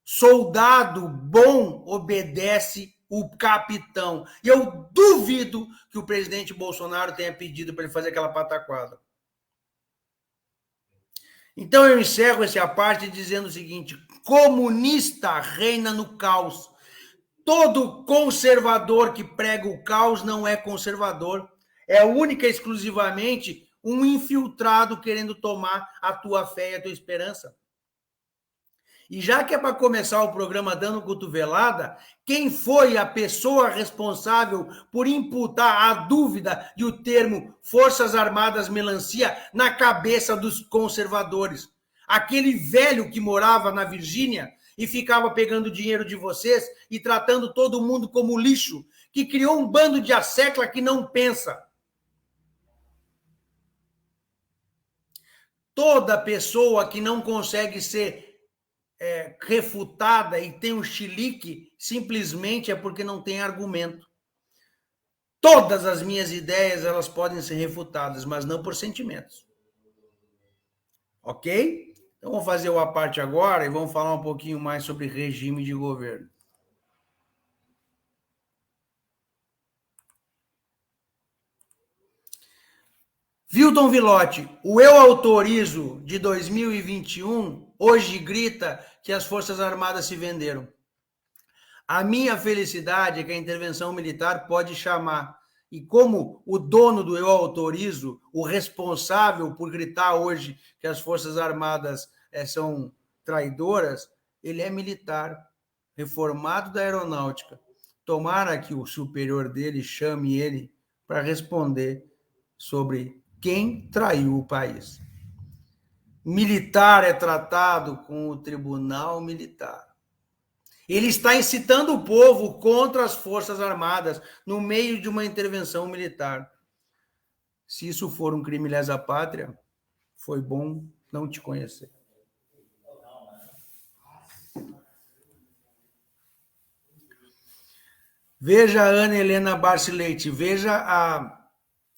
Soldado bom obedece o capitão. E eu duvido que o presidente Bolsonaro tenha pedido para ele fazer aquela pataquada. Então eu encerro essa parte dizendo o seguinte: comunista reina no caos. Todo conservador que prega o caos não é conservador. É única e exclusivamente um infiltrado querendo tomar a tua fé e a tua esperança. E já que é para começar o programa dando cotovelada, quem foi a pessoa responsável por imputar a dúvida e o termo Forças Armadas Melancia na cabeça dos conservadores? Aquele velho que morava na Virgínia e ficava pegando dinheiro de vocês e tratando todo mundo como lixo, que criou um bando de assecla que não pensa. Toda pessoa que não consegue ser refutada e tem um chilique, simplesmente é porque não tem argumento. Todas as minhas ideias, elas podem ser refutadas, mas não por sentimentos. Ok? Então vamos fazer uma parte agora e vamos falar um pouquinho mais sobre regime de governo. Vilton Vilotti, o eu autorizo de 2021 hoje grita que as Forças Armadas se venderam. A minha felicidade é que a intervenção militar pode chamar. E como o dono do eu autorizo, o responsável por gritar hoje que as Forças Armadas são traidoras, ele é militar, reformado da aeronáutica. Tomara que o superior dele chame ele para responder sobre quem traiu o país. Militar é tratado com o tribunal militar. Ele está incitando o povo contra as Forças Armadas no meio de uma intervenção militar. Se isso for um crime lesa pátria, foi bom não te conhecer. Veja a Ana Helena Barcileite, veja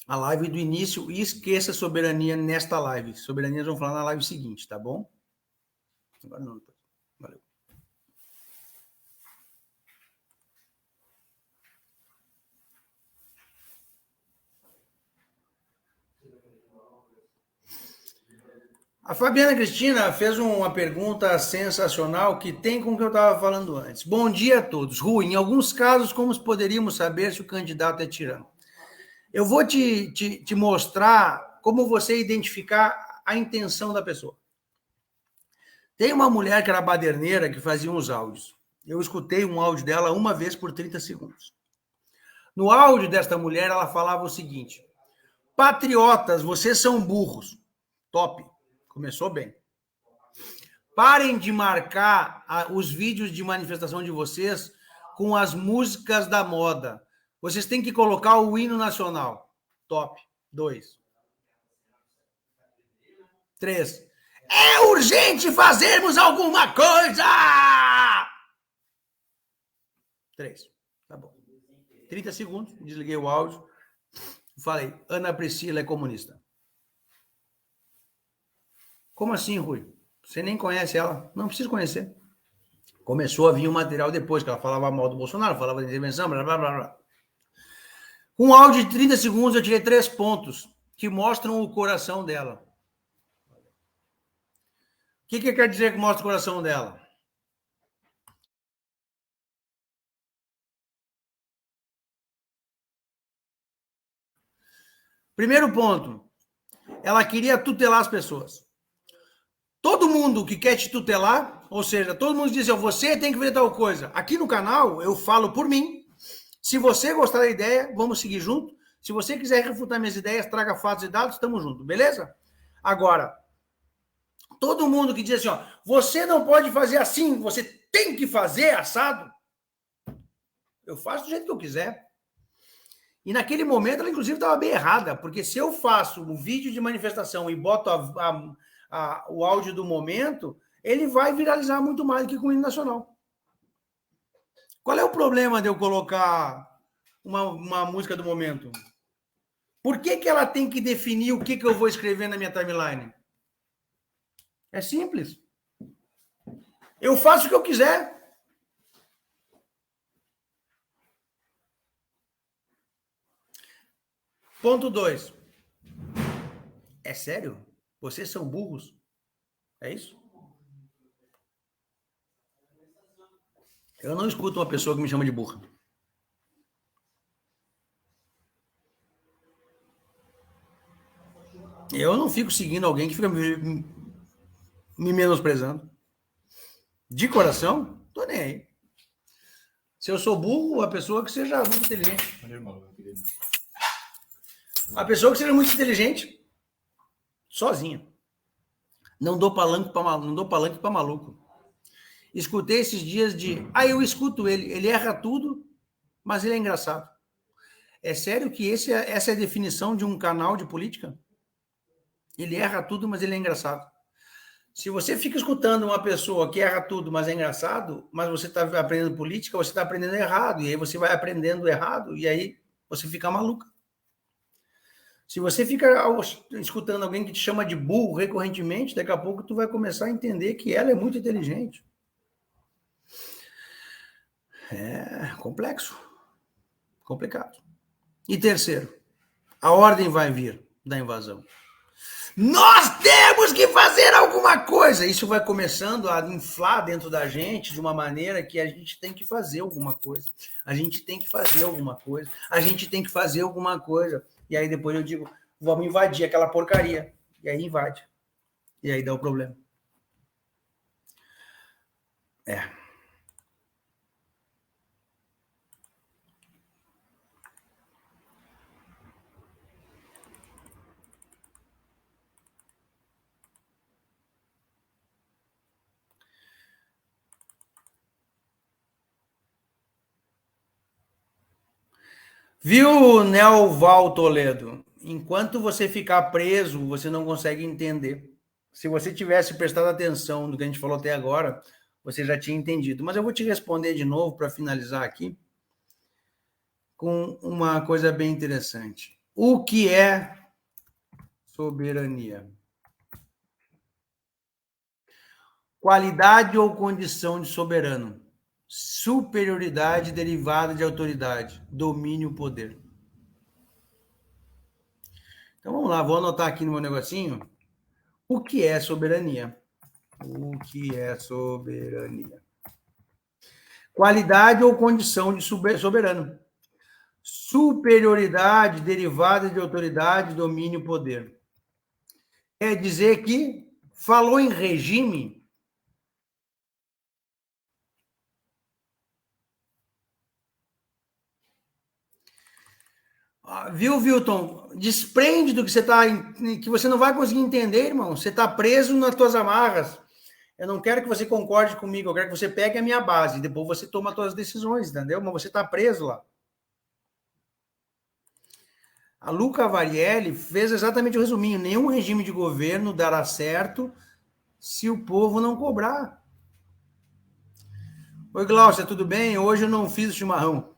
a live do início e esqueça a soberania nesta live. Soberania nós vamos falar na live seguinte, tá bom? Agora não. Valeu. A Fabiana Cristina fez uma pergunta sensacional que tem com o que eu estava falando antes. Bom dia a todos. Rui, em alguns casos, como poderíamos saber se o candidato é tirano? Eu vou te mostrar como você identificar a intenção da pessoa. Tem uma mulher que era baderneira que fazia uns áudios. Eu escutei um áudio dela uma vez por 30 segundos. No áudio desta mulher, ela falava o seguinte: patriotas, vocês são burros. Top. Começou bem. Parem de marcar os vídeos de manifestação de vocês com as músicas da moda. Vocês têm que colocar o hino nacional. Top. 2. 3. É urgente fazermos alguma coisa! 3. Tá bom. 30 segundos, desliguei o áudio. Falei, Ana Priscila é comunista. Como assim, Rui? Você nem conhece ela? Não precisa conhecer. Começou a vir o material depois, que ela falava mal do Bolsonaro, falava de intervenção, blá, blá, blá, blá. Um áudio de 30 segundos, eu tirei 3 pontos que mostram o coração dela. O que quer dizer que mostra o coração dela? Primeiro ponto, ela queria tutelar as pessoas. Todo mundo que quer te tutelar, ou seja, todo mundo diz, você tem que ver tal coisa. Aqui no canal, eu falo por mim. Se você gostar da ideia, vamos seguir junto. Se você quiser refutar minhas ideias, traga fatos e dados, estamos juntos, beleza? Agora, todo mundo que diz assim, você não pode fazer assim, você tem que fazer assado. Eu faço do jeito que eu quiser. E naquele momento, ela inclusive estava bem errada, porque se eu faço um vídeo de manifestação e boto o áudio do momento, ele vai viralizar muito mais do que com o hino nacional. Qual é o problema de eu colocar uma música do momento? Por que ela tem que definir o que eu vou escrever na minha timeline? É simples. Eu faço o que eu quiser. Ponto 2. É sério? Vocês são burros? É isso? Eu não escuto uma pessoa que me chama de burra. Eu não fico seguindo alguém que fica me menosprezando. De coração, tô nem aí. Se eu sou burro, a pessoa que seja muito inteligente. A pessoa que seja muito inteligente, sozinha. Não dou palanque para maluco. Escutei esses dias eu escuto ele erra tudo, mas ele é engraçado. É sério que essa é a definição de um canal de política? Ele erra tudo, mas ele é engraçado. Se você fica escutando uma pessoa que erra tudo, mas é engraçado, mas você está aprendendo política, você está aprendendo errado, e aí você vai aprendendo errado, e aí você fica maluca. Se você fica escutando alguém que te chama de burro recorrentemente, daqui a pouco tu vai começar a entender que ela é muito inteligente. É complexo. Complicado. E terceiro, a ordem vai vir da invasão. Nós temos que fazer alguma coisa. Isso vai começando a inflar dentro da gente de uma maneira que a gente tem que fazer alguma coisa. A gente tem que fazer alguma coisa. A gente tem que fazer alguma coisa. E aí depois eu digo, vamos invadir aquela porcaria. E aí invade. E aí dá o problema. É. Viu, Nelval Toledo? Enquanto você ficar preso, você não consegue entender. Se você tivesse prestado atenção no que a gente falou até agora, você já tinha entendido. Mas eu vou te responder de novo para finalizar aqui com uma coisa bem interessante. O que é soberania? Qualidade ou condição de soberano. Superioridade derivada de autoridade. Domínio, poder. Então vamos lá, vou anotar aqui no meu negocinho. O que é soberania? O que é soberania? Qualidade ou condição de soberano. Superioridade derivada de autoridade, domínio, poder. Quer dizer que falou em regime. Viu, Wilton? Desprende do que você está, que você não vai conseguir entender, irmão. Você está preso nas tuas amarras. Eu não quero que você concorde comigo, eu quero que você pegue a minha base, depois você toma as suas decisões, entendeu? Mas você está preso lá. A Luca Varielli fez exatamente o resuminho. Nenhum regime de governo dará certo se o povo não cobrar. Oi, Glaucia, tudo bem? Hoje eu não fiz o chimarrão.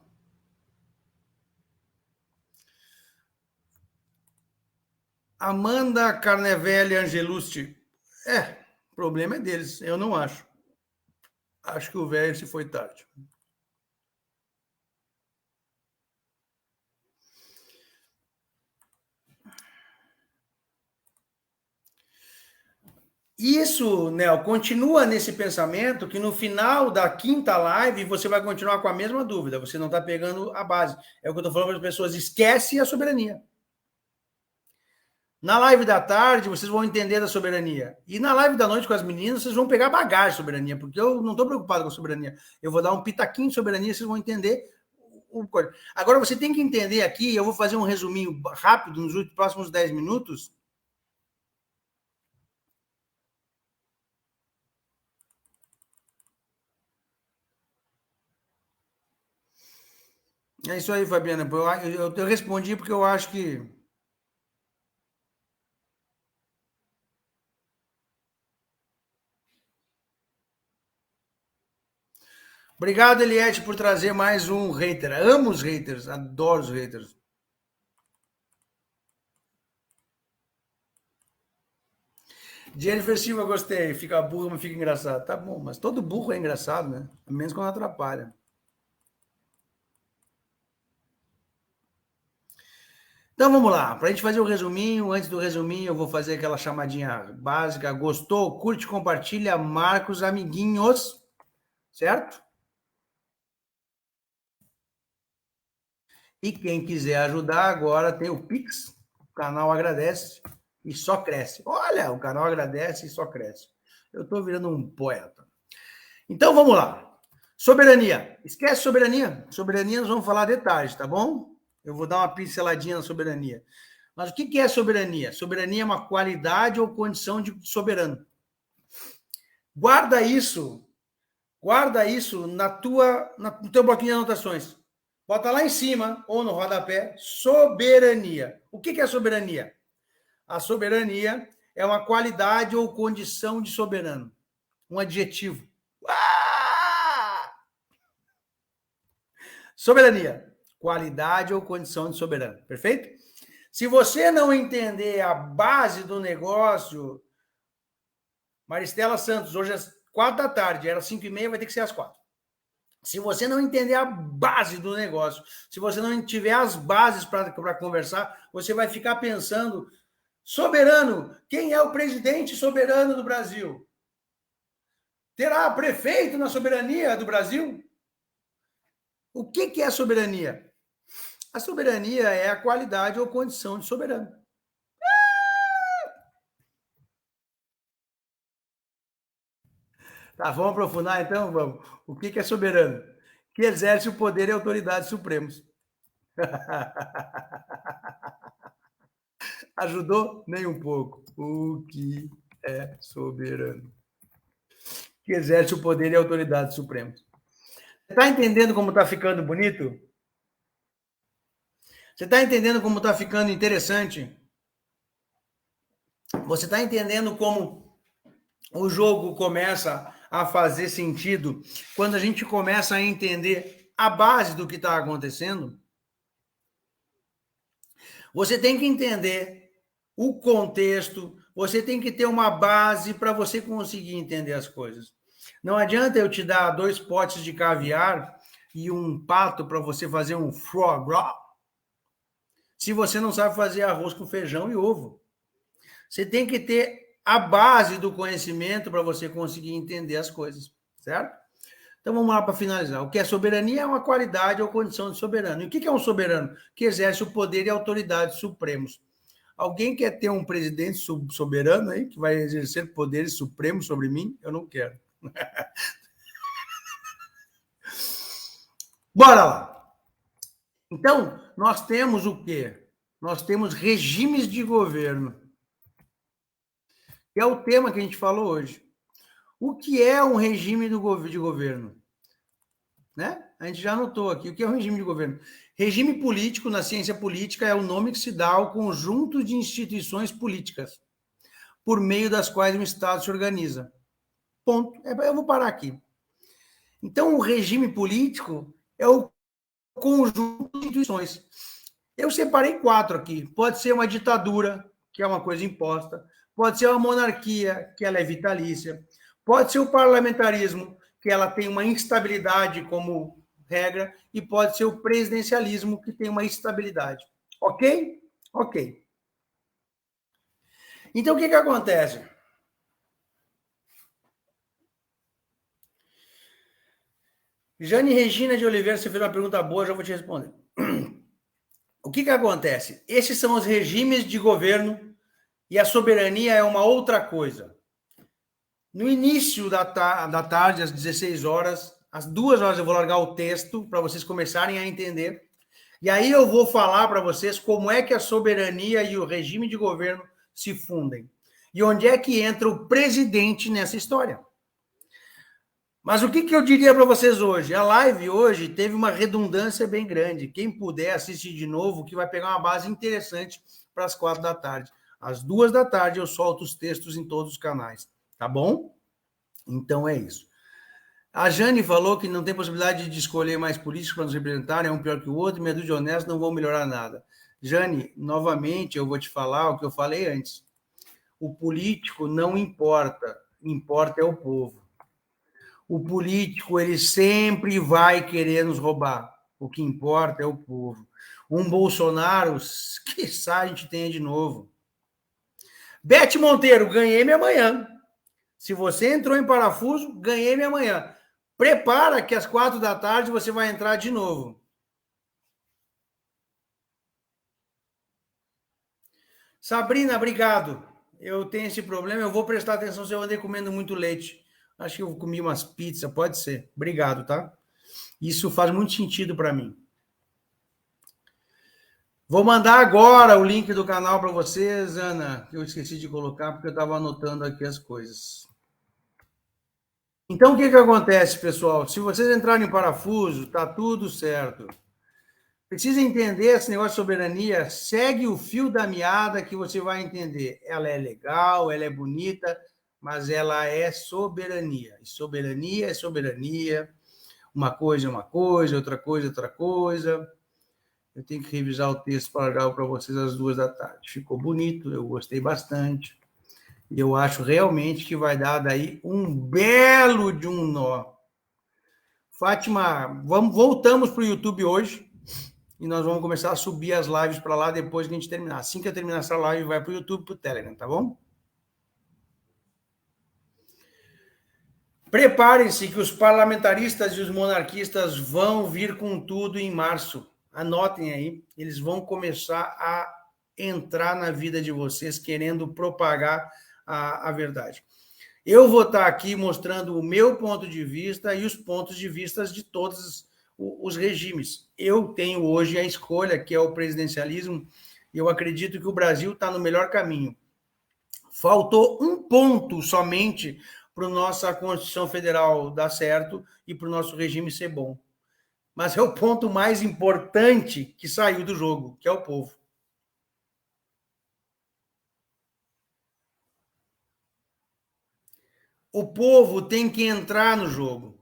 Amanda Carnevelli Angelucci. O problema é deles, eu não acho. Acho que o velho se foi tarde. Isso, Nel, continua nesse pensamento que no final da quinta live você vai continuar com a mesma dúvida. Você não está pegando a base. É o que eu estou falando para as pessoas. Esquece a soberania. Na live da tarde, vocês vão entender da soberania. E na live da noite com as meninas, vocês vão pegar bagagem de soberania, porque eu não estou preocupado com a soberania. Eu vou dar um pitaquinho de soberania, vocês vão entender. Agora, você tem que entender aqui, eu vou fazer um resuminho rápido nos próximos 10 minutos. É isso aí, Fabiana. Eu respondi porque eu acho que... Obrigado, Eliette, por trazer mais um hater. Amo os haters, adoro os haters. Jennifer Silva, gostei. Fica burro, mas fica engraçado. Tá bom, mas todo burro é engraçado, né? Menos quando atrapalha. Então vamos lá, para a gente fazer o resuminho, antes do resuminho eu vou fazer aquela chamadinha básica. Gostou? Curte, compartilha, marca os amiguinhos, certo? E quem quiser ajudar agora tem o Pix, o canal agradece e só cresce. Olha, o canal agradece e só cresce. Eu estou virando um poeta. Então vamos lá. Soberania. Esquece soberania. Soberania nós vamos falar detalhes, tá bom? Eu vou dar uma pinceladinha na soberania. Mas o que é soberania? Soberania é uma qualidade ou condição de soberano. Guarda isso no teu bloquinho de anotações. Bota lá em cima ou no rodapé, soberania. O que é soberania? A soberania é uma qualidade ou condição de soberano. Um adjetivo. Soberania. Qualidade ou condição de soberano. Perfeito? Se você não entender a base do negócio, Maristela Santos, hoje às 4 da tarde, era 5h30, vai ter que ser às 4. Se você não entender a base do negócio, se você não tiver as bases para conversar, você vai ficar pensando, soberano, quem é o presidente soberano do Brasil? Terá prefeito na soberania do Brasil? O que é soberania? A soberania é a qualidade ou condição de soberano. Tá, vamos aprofundar então? Vamos. O que é soberano? Que exerce o poder e a autoridade supremos. Ajudou? Nem um pouco. O que é soberano? Que exerce o poder e a autoridade supremos. Você está entendendo como está ficando bonito? Você está entendendo como está ficando interessante? Você está entendendo como o jogo começa a fazer sentido quando a gente começa a entender a base do que está acontecendo? Você tem que entender o contexto, você tem que ter uma base para você conseguir entender as coisas. Não adianta eu te dar 2 potes de caviar e um pato para você fazer um foie gras, se você não sabe fazer arroz com feijão e ovo. Você tem que ter a base do conhecimento para você conseguir entender as coisas, certo? Então vamos lá para finalizar. O que é soberania é uma qualidade ou condição de soberano. E o que é um soberano? Que exerce o poder e a autoridade supremos. Alguém quer ter um presidente soberano aí, que vai exercer poderes supremos sobre mim? Eu não quero. Bora lá. Então, nós temos o quê? Nós temos regimes de governo. Que é o tema que a gente falou hoje. O que é um regime de governo? Né? A gente já anotou aqui. O que é um regime de governo? Regime político, na ciência política, é o nome que se dá ao conjunto de instituições políticas, por meio das quais um Estado se organiza. Ponto. Eu vou parar aqui. Então, o regime político é o conjunto de instituições. Eu separei 4 aqui. Pode ser uma ditadura, que é uma coisa imposta. Pode ser uma monarquia, que ela é vitalícia. Pode ser o parlamentarismo, que ela tem uma instabilidade como regra. E pode ser o presidencialismo, que tem uma estabilidade. Ok? Ok. Então, o que acontece? Jane Regina de Oliveira, você fez uma pergunta boa, já vou te responder. O que acontece? Esses são os regimes de governo e a soberania é uma outra coisa. No início da tarde, às 16 horas, às 2 horas eu vou largar o texto para vocês começarem a entender. E aí eu vou falar para vocês como é que a soberania e o regime de governo se fundem. E onde é que entra o presidente nessa história. Mas o que eu diria para vocês hoje? A live hoje teve uma redundância bem grande. Quem puder assistir de novo, que vai pegar uma base interessante para as 4 da tarde. Às 2 da tarde eu solto os textos em todos os canais, tá bom? Então é isso. A Jane falou que não tem possibilidade de escolher mais políticos para nos representar, é um pior que o outro, medo de honesto, não vão melhorar nada. Jane, novamente eu vou te falar o que eu falei antes. O político não importa, importa é o povo. O político, ele sempre vai querer nos roubar. O que importa é o povo. Um Bolsonaro, quiçá a gente tenha de novo. Bete Monteiro, ganhei minha manhã. Se você entrou em parafuso, ganhei minha manhã. Prepara que às 4 da tarde você vai entrar de novo. Sabrina, obrigado. Eu tenho esse problema, eu vou prestar atenção se eu andei comendo muito leite. Acho que eu comi umas pizzas, pode ser. Obrigado, tá? Isso faz muito sentido para mim. Vou mandar agora o link do canal para vocês, Ana, que eu esqueci de colocar porque eu estava anotando aqui as coisas. Então, o que acontece, pessoal? Se vocês entrarem em parafuso, tá tudo certo. Precisa entender esse negócio de soberania, segue o fio da meada que você vai entender. Ela é legal, ela é bonita, mas ela é soberania. E soberania é soberania. Uma coisa é uma coisa, outra coisa é outra coisa. Eu tenho que revisar o texto para vocês às 2 da tarde. Ficou bonito, eu gostei bastante. E eu acho realmente que vai dar daí um belo de um nó. Fátima, voltamos para o YouTube hoje e nós vamos começar a subir as lives para lá depois que a gente terminar. Assim que eu terminar essa live, vai para o YouTube e para o Telegram, tá bom? Preparem-se que os parlamentaristas e os monarquistas vão vir com tudo em março. Anotem aí, eles vão começar a entrar na vida de vocês querendo propagar a verdade. Eu vou estar aqui mostrando o meu ponto de vista e os pontos de vista de todos os regimes. Eu tenho hoje a escolha, que é o presidencialismo, e eu acredito que o Brasil está no melhor caminho. Faltou um ponto somente para a nossa Constituição Federal dar certo e para o nosso regime ser bom. Mas é o ponto mais importante que saiu do jogo, que é o povo. O povo tem que entrar no jogo.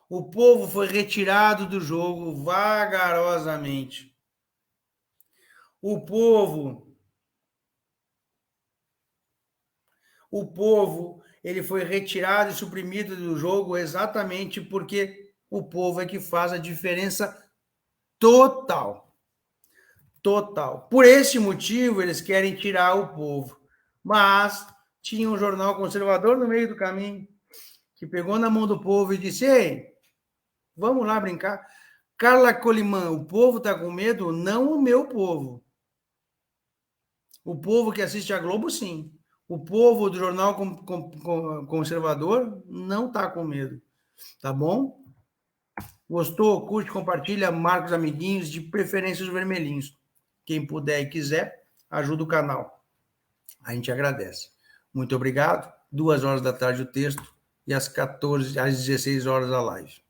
O povo foi retirado do jogo vagarosamente. O povo, ele foi retirado e suprimido do jogo exatamente porque o povo é que faz a diferença total. Total. Por esse motivo, eles querem tirar o povo. Mas tinha um jornal conservador no meio do caminho que pegou na mão do povo e disse: ei, vamos lá brincar. Carla Colimã, o povo está com medo? Não o meu povo. O povo que assiste a Globo, sim. O povo do jornal conservador não está com medo. Tá bom? Gostou? Curte, compartilha, marca os amiguinhos, de preferência os vermelhinhos. Quem puder e quiser, ajuda o canal. A gente agradece. Muito obrigado. 2 horas da tarde o texto e às 16 horas a live.